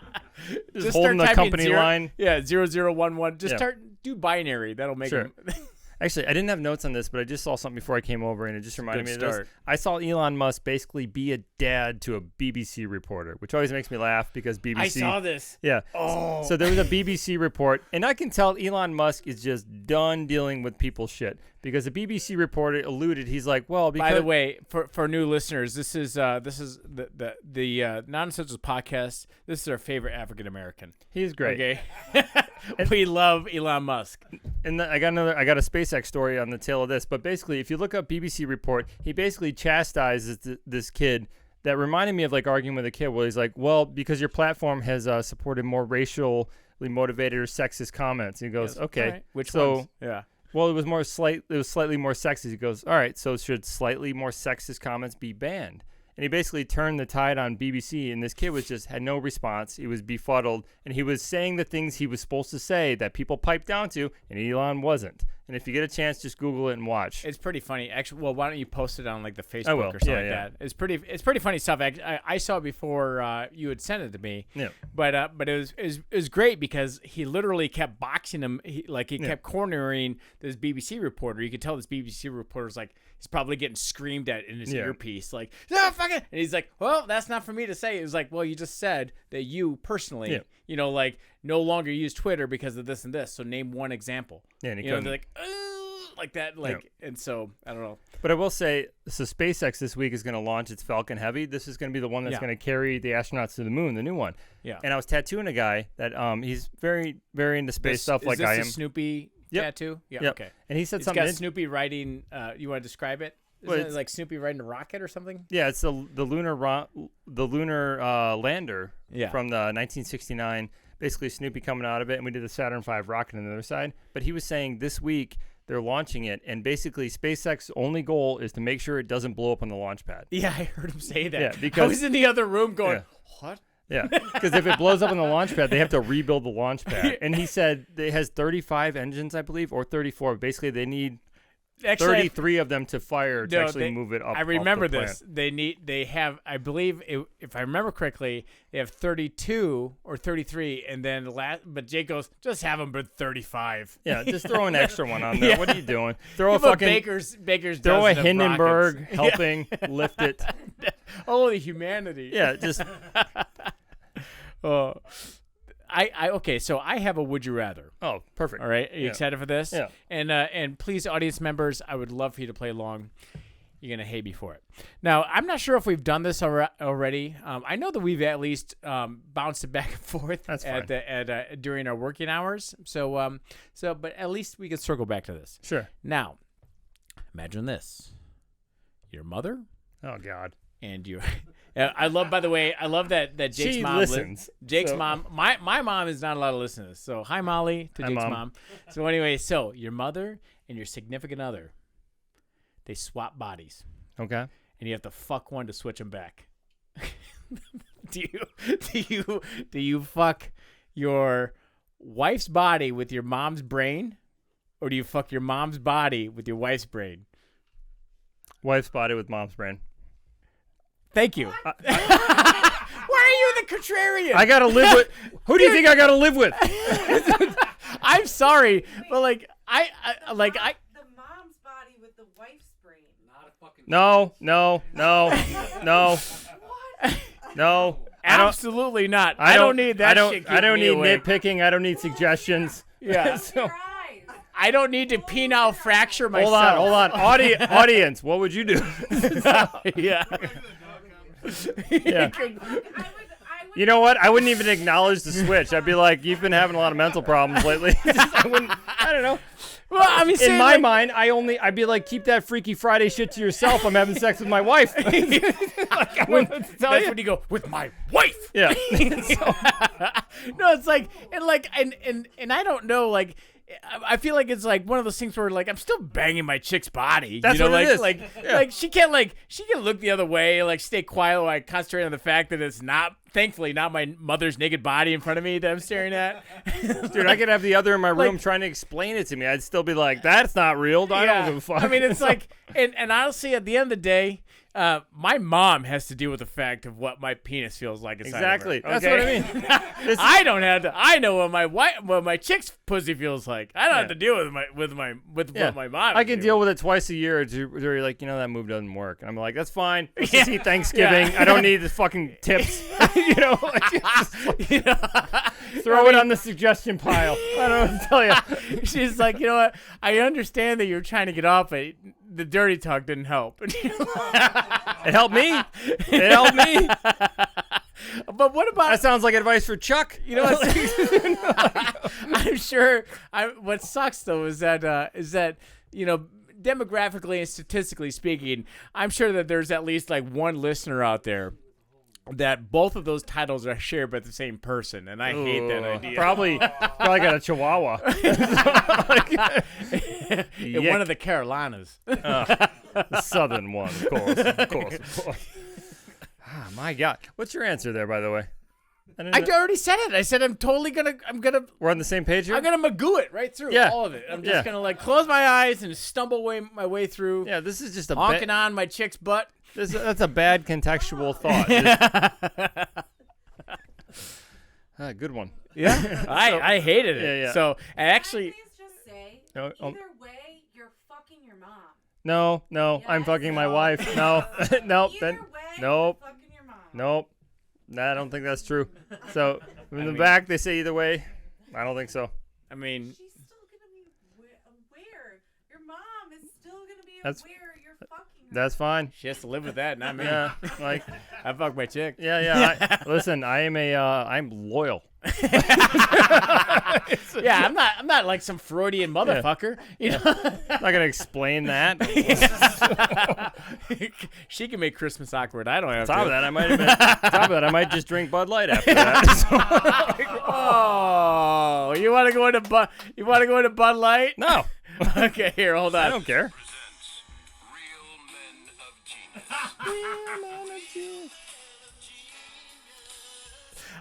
the start typing company line. Yeah, 0011. Just do binary. That'll make Sure. them. Actually, I didn't have notes on this, but I just saw something before I came over, and it just reminded me of this. I saw Elon Musk basically be a dad to a BBC reporter, which always makes me laugh because BBC. I saw this. Yeah. Oh. So there was a BBC report, and I can tell Elon Musk is just done dealing with people's shit because the BBC reporter alluded, he's like, well, because. By the way, for new listeners, this is the Non-Essentials podcast. This is our favorite African American. He's great. Okay. We love Elon Musk. And I got a SpaceX story on the tail of this, but basically, if you look up BBC report, he basically chastises this kid that reminded me of like arguing with a kid where he's like, well, because your platform has supported more racially motivated or sexist comments. And he goes, okay, right. Which so ones? Yeah. Well, it was slightly more sexist. He goes, all right, so should slightly more sexist comments be banned? And he basically turned the tide on BBC, and this kid had no response. He was befuddled, and he was saying the things he was supposed to say that people piped down to, and Elon wasn't. And if you get a chance, just Google it and watch. It's pretty funny. Actually, well, why don't you post it on like the Facebook I will. or something like Yeah. that? It's pretty funny stuff. I saw it before you had sent it to me. Yeah. But it was great because he literally kept boxing him. He kept cornering this BBC reporter. You could tell this BBC reporter's like he's probably getting screamed at in his earpiece, like no fuck it. And he's like, well, that's not for me to say. It was like, well, you just said that you personally, like no longer use Twitter because of this and this. So name one example. Yeah, and he they're like that, and so I don't know. But I will say, so SpaceX this week is going to launch its Falcon Heavy. This is going to be the one that's going to carry the astronauts to the moon, the new one. Yeah. And I was tattooing a guy that he's very, very into space stuff like I am. Is this a Snoopy tattoo? Yeah. Yep. Okay. And he said It's something. got Snoopy riding. You want to describe it? Well, Isn't it like Snoopy riding a rocket or something? Yeah, it's the lunar lander from the 1969. Basically, Snoopy coming out of it, and we did the Saturn V rocket on the other side. But he was saying this week they're launching it, and basically SpaceX's only goal is to make sure it doesn't blow up on the launch pad. Yeah, I heard him say that. Yeah, because I was in the other room going, what? Yeah, because if it blows up on the launch pad, they have to rebuild the launch pad. And he said it has 35 engines, I believe, or 34. Basically, they need actually, 33 of them to fire to actually move it up. I remember off the this. They have, I believe, if I remember correctly, they have 32 or 33, and then but Jake goes, just have them but 35. Yeah, just throw an extra one on there. Yeah. What are you doing? Throw a Give 'em fucking Baker's throw a dozen of Hindenburg rockets. helping lift it. Holy humanity. Yeah, just Okay, so I have a would you rather. oh, perfect. All right, are you excited for this? Yeah. And please, audience members, I would love for you to play along. You're gonna hate me for it. Now, I'm not sure if we've done this already. I know that we've at least bounced it back and forth That's fine. During our working hours. So but at least we could circle back to this. Sure. Now, imagine this: your mother Oh God. and you. I love, by the way, that Jake's She mom listens. Jake's so- mom, my mom is not allowed to listen to this. So hi, Molly, to Hi, Jake's Mom. mom. So anyway, so your mother and your significant other, they swap bodies, Okay. and you have to fuck one to switch them back. do you fuck your wife's body with your mom's brain, or do you fuck your mom's body with your wife's brain? Wife's body with mom's brain. Thank you. Why are you the contrarian? I gotta live with. Who do you think I gotta live with? I'm sorry, but like I The mom's body with the wife's brain. Not a fucking. No. I don't. absolutely not. I don't need that. Shit I don't keeping me need awake. nitpicking. I don't need suggestions. Yeah. So, Your eyes. I don't need to penile fracture myself. hold on. Audience, what would you do? Yeah. Yeah. I would You know what? I wouldn't even acknowledge the switch. I'd be like, you've been having a lot of mental problems lately. I don't know. Well, I mean, In my mind, I'd be like, keep that Freaky Friday shit to yourself. I'm having sex with my wife. Like, I wouldn't know what to tell that's you. when you go with my wife. Yeah. No, it's like and I don't know, like I feel like it's like one of those things where like I'm still banging my chick's body. That's you know, what it like, is. Like Yeah. like she can look the other way, like stay quiet while I concentrate on the fact that it's not, thankfully, not my mother's naked body in front of me that I'm staring at. Dude, I could have the other in my room trying to explain it to me. I'd still be like, that's not real. I don't give a fuck. I mean, it's like, and honestly, at the end of the day, my mom has to deal with the fact of what my penis feels like inside Exactly. of her. That's Okay? what I mean. I don't have to. I know what my chick's pussy feels like. I don't have to deal with what my mom. I can deal with it twice a year. Where you're like, that move doesn't work. And I'm like, that's fine. Let's just eat Thanksgiving. Yeah. I don't need the fucking tips. with. Throw it on the suggestion pile. I don't know what to tell you. She's like, you know what? I understand that you're trying to get off it. The dirty talk didn't help. It helped me. It helped me. But what about? That sounds like advice for Chuck. You know what? I'm sure. What sucks though is that demographically and statistically speaking, I'm sure that there's at least like one listener out there that both of those titles are shared by the same person, and I hate that idea. Probably got a Chihuahua. In one of the Carolinas. The southern one, of course. Ah, my God. What's your answer there, by the way? I already said it. I said I'm gonna. We're on the same page here? I'm gonna magoo it right through all of it. I'm just gonna like close my eyes and stumble my way through. Yeah, this is just a honking on my chick's butt. That's a bad contextual thought. Good one. Yeah, I hated it. Yeah. So I actually. Please just say, No, either way, you're fucking your mom. No, I'm fucking my wife. No, nope. Either way, nope, you're fucking your mom. nope. Nah, I don't think that's true. So in the back they say either way. I don't think so. I mean, She's still gonna be aware. Your mom is still gonna be That's- aware you're fucking her. That's fine. she has to live with that, not me. Yeah, like I fuck my chick. yeah. Listen, I'm loyal. Yeah, I'm not like some Freudian motherfucker. You know, I'm not gonna explain that. she can make Christmas awkward. I don't have Top to. of that, I might just drink Bud Light after that. Oh, you want to go into Bud Light? No, Okay, here, hold on. I don't care.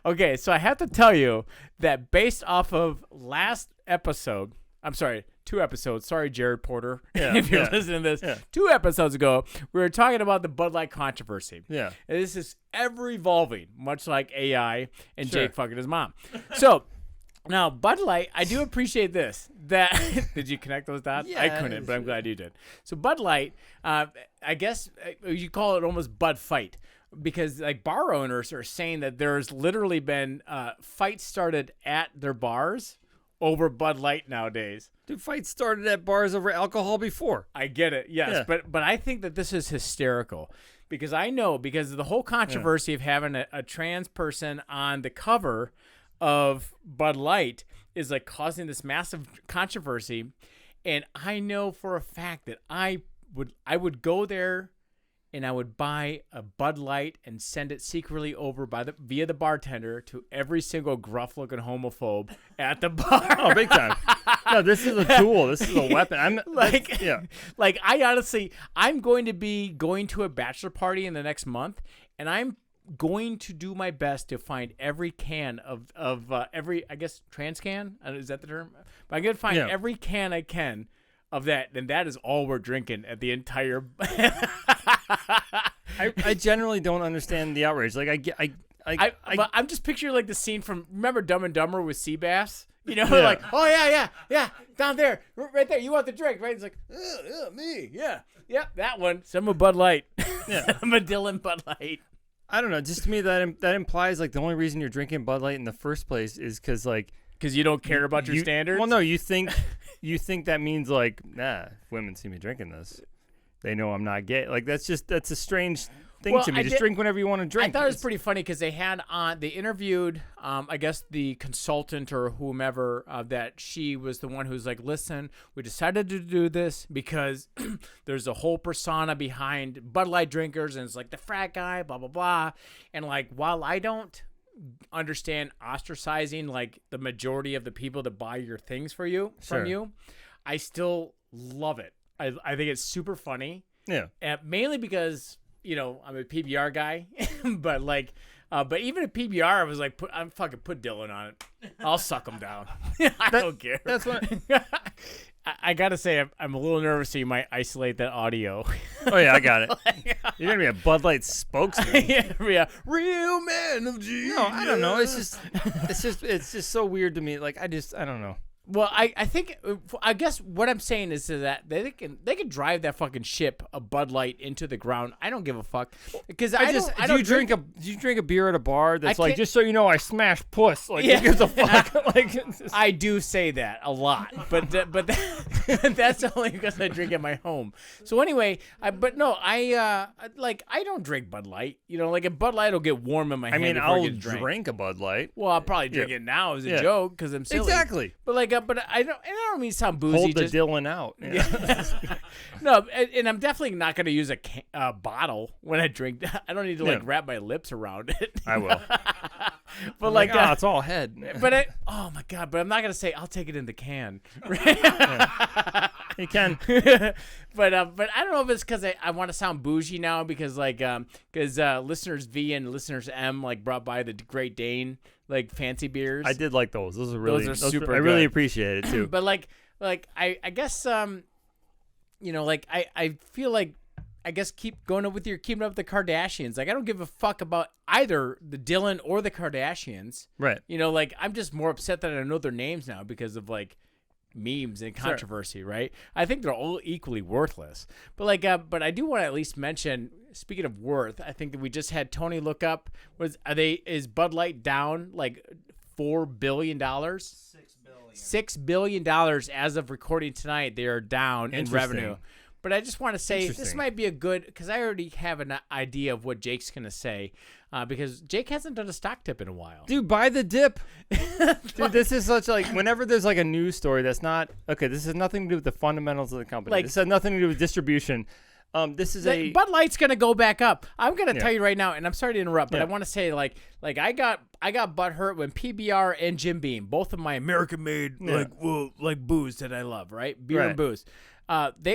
Okay, so I have to tell you that based off of last episode, I'm sorry, 2 episodes. Sorry, Jared Porter, Yeah, if you're yeah, listening to this. yeah. 2 episodes ago, we were talking about the Bud Light controversy. Yeah. And this is ever evolving, much like AI and Sure. Jake fucking his mom. So now, Bud Light, I do appreciate this. That did you connect those dots? I Yeah, couldn't, but I'm glad you did. So Bud Light, I guess you call it almost Bud Fight. Because like bar owners are saying that there's literally been fights started at their bars over Bud Light nowadays. Dude, fights started at bars over alcohol before. I get it, yes, Yeah. but I think that this is hysterical because I know because of the whole controversy of having a trans person on the cover of Bud Light is like causing this massive controversy, and I know for a fact that I would go there. And I would buy a Bud Light and send it secretly over via the bartender to every single gruff-looking homophobe at the bar. Oh, big time. No, this is a tool. This is a weapon. I'm like, yeah. like I honestly, I'm going to be going to a bachelor party in the next month, and I'm going to do my best to find every can of every, I guess, trans can. Is that the term? But I'm gonna find every can I can of that, and that is all we're drinking at the entire. I generally don't understand the outrage. Like But I'm just picturing like the scene from remember Dumb and Dumber with Seabass. You know, Yeah. like, oh yeah, down there, right there. You want the drink, right? It's like, me, yeah, that one. Some of Bud Light, Yeah. I'm a Dylan Bud Light. I don't know. Just to me, that implies like the only reason you're drinking Bud Light in the first place is because like Because you don't care about your standards. Well, no, you think that means like, nah, if women see me drinking this, they know I'm not gay. Like that's a strange thing to me. Just drink whenever you want to drink. I thought it was pretty funny because they interviewed, I guess the consultant or whomever that she was the one who's like, listen, we decided to do this because there's a whole persona behind Bud Light drinkers and it's like the frat guy, blah, blah, blah. And like, while I don't understand ostracizing like the majority of the people that buy your things from you, I still love it. I think it's super funny. Yeah. Mainly because, you know, I'm a PBR guy, but like, but even at PBR, I was like, put Dylan on it. I'll suck him down. I don't care. That's what. I gotta say, I'm a little nervous. So you might isolate that audio. Oh yeah, I got it. You're gonna be a Bud Light spokesman. yeah, real man of Jesus. No, I don't know. It's just so weird to me. Like I don't know. Well, I guess what I'm saying is that they can drive that fucking ship of Bud Light into the ground. I don't give a fuck because do you drink a beer at a bar that's like, just so you know, I smash puss. Like Yeah. who gives a fuck? Like I do say that a lot, but that's only because I drink at my home. So anyway, I don't drink Bud Light. You know, like a Bud Light will get warm in my hand. Before I'll it gets drank. drink a Bud Light. Well, I'll probably drink it now as a Yeah. joke because I'm silly. Exactly. But like, but I don't mean to sound boozy. Hold the just, Dylan out. Yeah. No, and I'm definitely not going to use a bottle when I drink. I don't need to like wrap my lips around it. I will. But like, it's all head. but oh my god! But I'm not going to say I'll take it in the can. You can. But I don't know if it's because I want to sound bougie now because listeners V and listeners M like brought by the Great Dane like fancy beers. I did like those. Those are super I really good. appreciate it too. But like I guess you know, like I feel like I guess keeping up with the Kardashians. Like I don't give a fuck about either the Dylan or the Kardashians. Right. You know, like I'm just more upset that I know their names now because of like memes and controversy, right? I think they're all equally worthless. But like but I do want to at least mention, speaking of worth, I think that we just had Tony look up is Bud Light down like $4 billion? $6 billion as of recording tonight. They are down in revenue. But I just want to say this might be a good, because I already have an idea of what Jake's gonna say, because Jake hasn't done a stock tip in a while. Dude, buy the dip. Dude, this is such like whenever there's like a news story that's not okay. This has nothing to do with the fundamentals of the company. Like, this has nothing to do with distribution. This is Bud Light's gonna go back up. I'm gonna tell you right now, and I'm sorry to interrupt, but I want to say like I got butthurt when PBR and Jim Beam, both of my American-made like booze that I love, right? Beer and booze.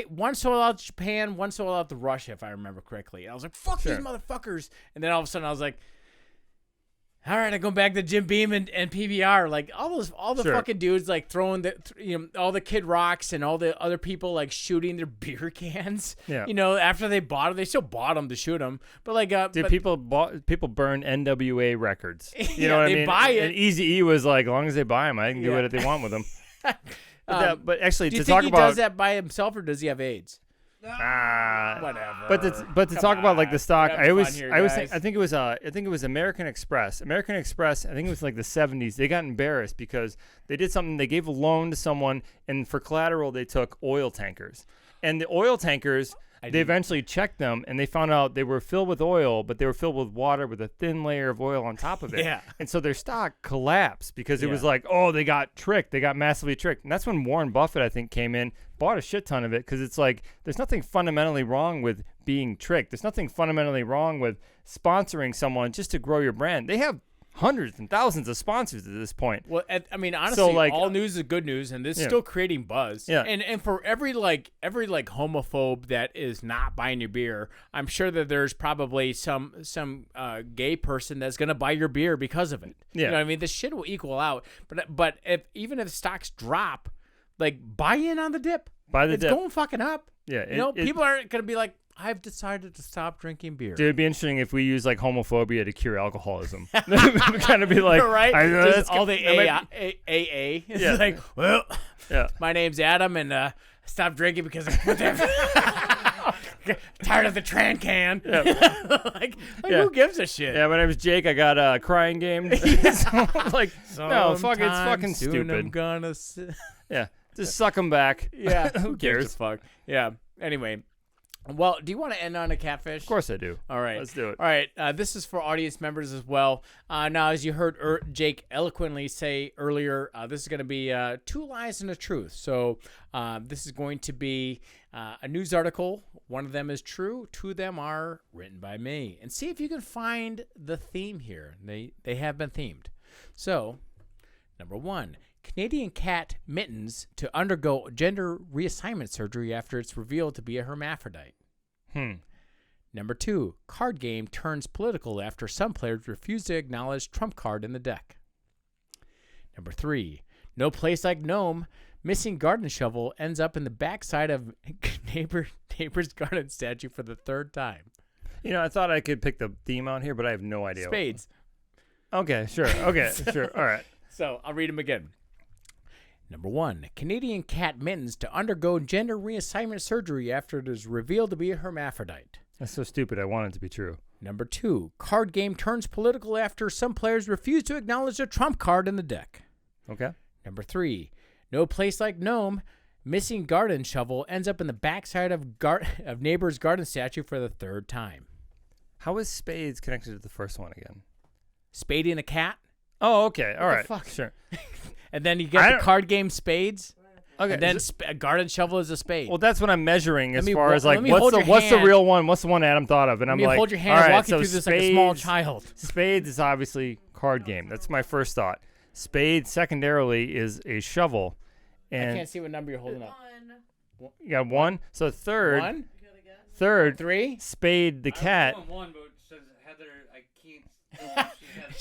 One sold out Japan, one sold out to Russia, if I remember correctly. And I was like, fuck these motherfuckers. And then all of a sudden I was like, all right, I go back to Jim Beam and PBR, like all the Sure. fucking dudes like throwing all the Kid Rocks and all the other people like shooting their beer cans. Yeah. After they bought them, they still bought them to shoot them. But like, Dude, people burn NWA records. You Yeah, know what I they mean? buy it. And Eazy-E was like, as long as they buy them, I can do Yeah. what they want with them. But actually, do you to think talk he about does that by himself or does he have AIDS? Whatever. But to talk about like the stock, we're having fun here, think, guys. I think it was American Express. American Express, I think it was like the 70s. They got embarrassed because they did something. They gave a loan to someone, and for collateral, they took oil tankers. And the oil tankers, they eventually checked them, and they found out they were filled with oil, but they were filled with water with a thin layer of oil on top of it. Yeah. And so their stock collapsed because it was Yeah. like, oh, they got tricked. They got massively tricked. And that's when Warren Buffett, I think, came in, bought a shit ton of it because it's like there's nothing fundamentally wrong with being tricked. There's nothing fundamentally wrong with sponsoring someone just to grow your brand. They have hundreds and thousands of sponsors at this point. Well, I mean, honestly, like, all news is good news, and this is yeah. still creating buzz. Yeah. And for every homophobe that is not buying your beer, I'm sure that there's probably some gay person that's gonna buy your beer because of it. Yeah. You know what I mean? This shit will equal out. But even if stocks drop, like buy in on the dip. Buy the it's dip. going fucking up. Yeah, People aren't gonna be like, I've decided to stop drinking beer. Dude, it'd be interesting if we use like homophobia to cure alcoholism. We'd kind of be like, right? I know, Just that's all good. the That might be- AA. It's Yeah. like, well, Yeah. my name's Adam, and I stopped drinking because I put that. Tired of the Tran can. like Yeah. who gives a shit? Yeah, my name's Jake. I got a crying game. So, like, no, fuck, it's fucking Sometime soon I'm stupid. gonna Yeah, just suck them back. yeah, Who gives cares? a fuck? Yeah. Anyway, well, do you want to end on a catfish? Of course I do. All right. Let's do it. All right. This is for audience members as well. Now, as you heard Jake eloquently say earlier, this is going to be 2 lies and a truth. So this is going to be a news article. One of them is true. 2 of them are written by me. And see if you can find the theme here. They have been themed. So, number 1. Canadian cat Mittens to undergo gender reassignment surgery after it's revealed to be a hermaphrodite. Number 2, card game turns political after some players refuse to acknowledge trump card in the deck. Number 3, no place like Nome, missing garden shovel ends up in the backside of neighbor's garden statue for the 3rd time. You know, I thought I could pick the theme out here, but I have no idea. Spades. Okay, sure. Okay, sure. All right. So I'll read them again. Number 1, Canadian cat Mittens to undergo gender reassignment surgery after it is revealed to be a hermaphrodite. That's so stupid. I want it to be true. Number 2, card game turns political after some players refuse to acknowledge the trump card in the deck. Okay. Number 3, no place like Nome, missing garden shovel ends up in the backside of neighbor's garden statue for the 3rd time. How is spades connected to the first one again? Spade and a cat, Oh, okay. All the right. fuck? Sure. and then you get the card game spades, Okay. and then a garden shovel is a spade. Well, that's what I'm measuring as me far wa- as like let me what's hold the your what's the hand. real one? What's the one Adam thought of? And I'm Let me like, hold your hand all and right, walk you so through this like a small spades- child. Spades is obviously card game. That's my first thought. Spade secondarily is a shovel, I and can't see what number you're holding up. 1. you got 1. So third, 1, You gotta guess. third, 3. spade the cat. I was going 1, but since Heather, I can't.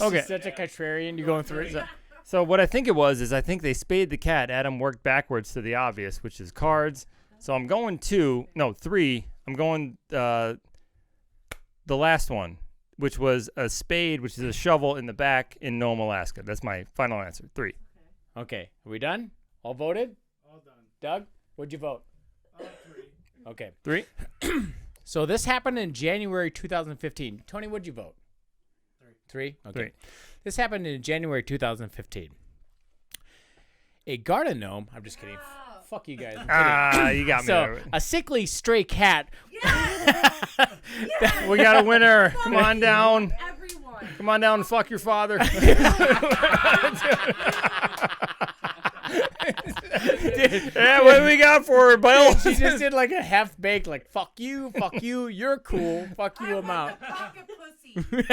Okay. She's such a contrarian. You're going 3. So what I think it was is I think they spade the cat. Adam worked backwards to the obvious, which is cards. So I'm going 3. I'm going the last one, which was a spade, which is a shovel in the back in Nome, Alaska. That's my final answer. 3. Okay, are we done? All voted? All done. Doug, what'd you vote? 3. Okay. 3. So this happened in January 2015. Tony, what'd you vote? 3. Okay. 3. This happened in January 2015. A garden gnome. I'm just kidding. Fuck you guys. I'm kidding. You got me. So there. a sickly stray cat. We got a winner. Come on down. Everyone. Come on down and fuck your father. Yeah, what do we got for her, Bill? She just did like a half baked, like fuck you, you're cool, fuck you, I'm out. Pocket pussy.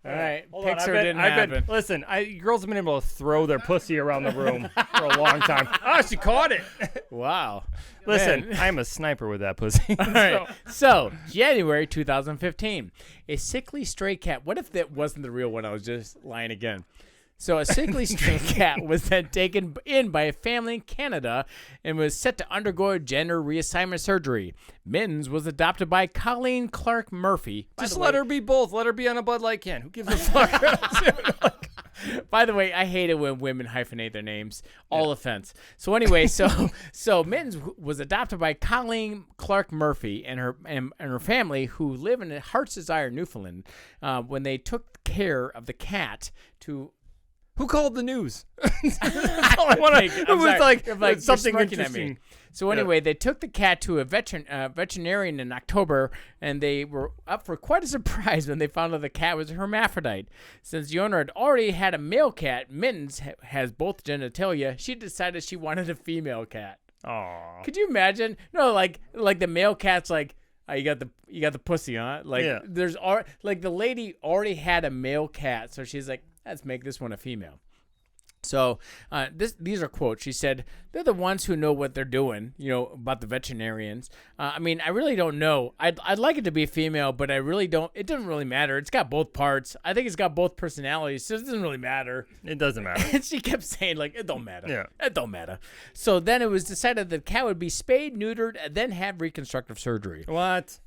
All right. Hold on, Pixar didn't happen. Listen, girls have been able to throw their pussy around the room for a long time. Oh, she caught it. Wow. Listen, Man. I'm a sniper with that pussy. All right. So, January 2015, a sickly stray cat. What if that wasn't the real one? I was just lying again. So, a sickly stray cat was then taken in by a family in Canada and was set to undergo gender reassignment surgery. Mittens was adopted by Colleen Clark Murphy. Just let her be both. Let her be on a Bud Light can. Who gives a fuck? By the way, I hate it when women hyphenate their names. All offense. So anyway, so Mittens was adopted by Colleen Clark Murphy and her family, who live in Heart's Desire, Newfoundland. When they took care of the cat to. Who called the news? That's all I want to. It was like something interesting. So anyway, they took the cat to a veterinarian in October, and they were up for quite a surprise when they found out the cat was a hermaphrodite. Since the owner had already had a male cat, Mittens has both genitalia. She decided she wanted a female cat. Aww. Could you imagine? No, like the male cat's like, oh, you got the pussy, huh? Like there's like the lady already had a male cat, so she's like, let's make this one a female. So these are quotes. She said, they're the ones who know what they're doing, about the veterinarians. I mean, I really don't know. I'd like it to be a female, but I really don't. It doesn't really matter. It's got both parts. I think it's got both personalities, so it doesn't really matter. It doesn't matter. And she kept saying, like, it don't matter. Yeah. It don't matter. So then it was decided the cat would be spayed, neutered, and then have reconstructive surgery. What?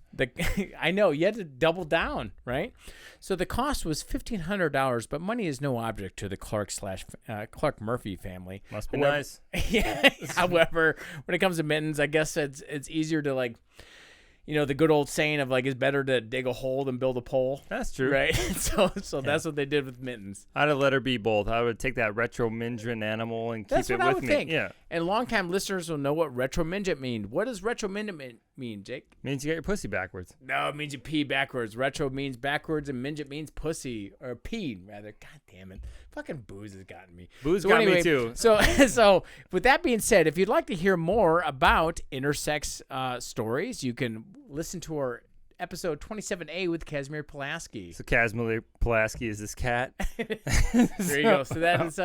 I know, you had to double down, right? So the cost was $1,500, but money is no object to the Clark Murphy family. Must be nice. Yeah. However, when it comes to Mittens, I guess it's easier to, like, the good old saying of, like, it's better to dig a hole than build a pole. That's true. Right? So that's what they did with Mittens. I'd have let her be both. I would take that retro midget animal and That's keep what it I with would me. think. Yeah. And longtime listeners will know what retro midget mean. What does retro midget mean, Jake? Means you got your pussy backwards. No, it means you pee backwards. Retro means backwards, and midget means pussy, or pee, rather. God damn it. Fucking booze has gotten me. Booze got me too. So with that being said, if you'd like to hear more about intersex stories, you can listen to our episode 27A with Casimir Pulaski. So Casimir Pulaski is this cat. There you go. So that's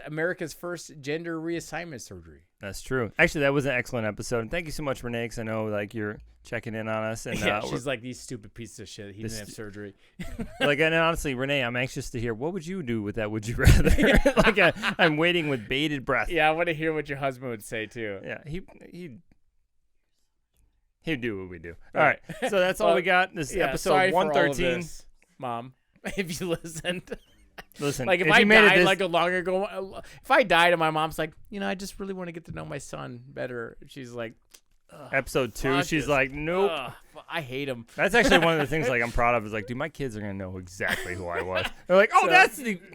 America's first gender reassignment surgery. That's true. Actually, that was an excellent episode. And thank you so much, Renee, because I know you're checking in on us. And she's like, these stupid pieces of shit. He didn't have surgery. And honestly, Renee, I'm anxious to hear, what would you do with that would you rather? I'm waiting with bated breath. Yeah, I want to hear what your husband would say, too. Yeah, he'd do what we do. All right. So that's all we got. This is episode 113. Mom, if you listened. Listen, like if I died like a long ago, if I died and my mom's like, I just really want to get to know my son better. She's like, episode 2, she's like, nope. I hate him. That's actually one of the things like I'm proud of is like, dude, my kids are gonna know exactly who I was. They're like, oh,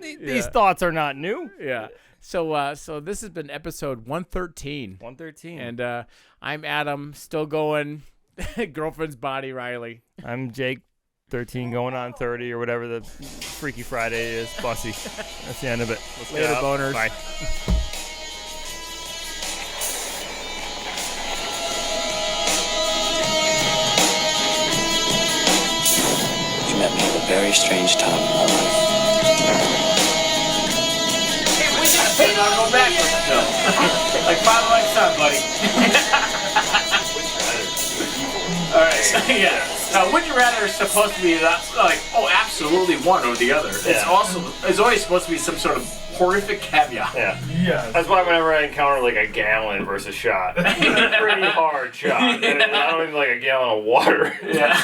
these thoughts are not new. Yeah. So this has been episode 113. 113. And I'm Adam, still going. Girlfriend's body, Riley. I'm Jake, 13 going on 30 or whatever the Freaky Friday is. Bussy. That's the end of it. Later, boners. Bye. You met me at a very strange time in my life. Hey, we just put it on go backwards, though. Like father, like son, buddy. All right, so yeah. Now, would you rather is supposed to be like, absolutely one or the other. It's always supposed to be some sort of horrific caveat. Yeah. That's why whenever I encounter like a gallon versus shot, it's a pretty hard shot. And I don't even like a gallon of water. Yeah.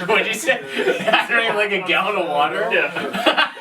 What'd you say? I don't even like a gallon of water? Yeah.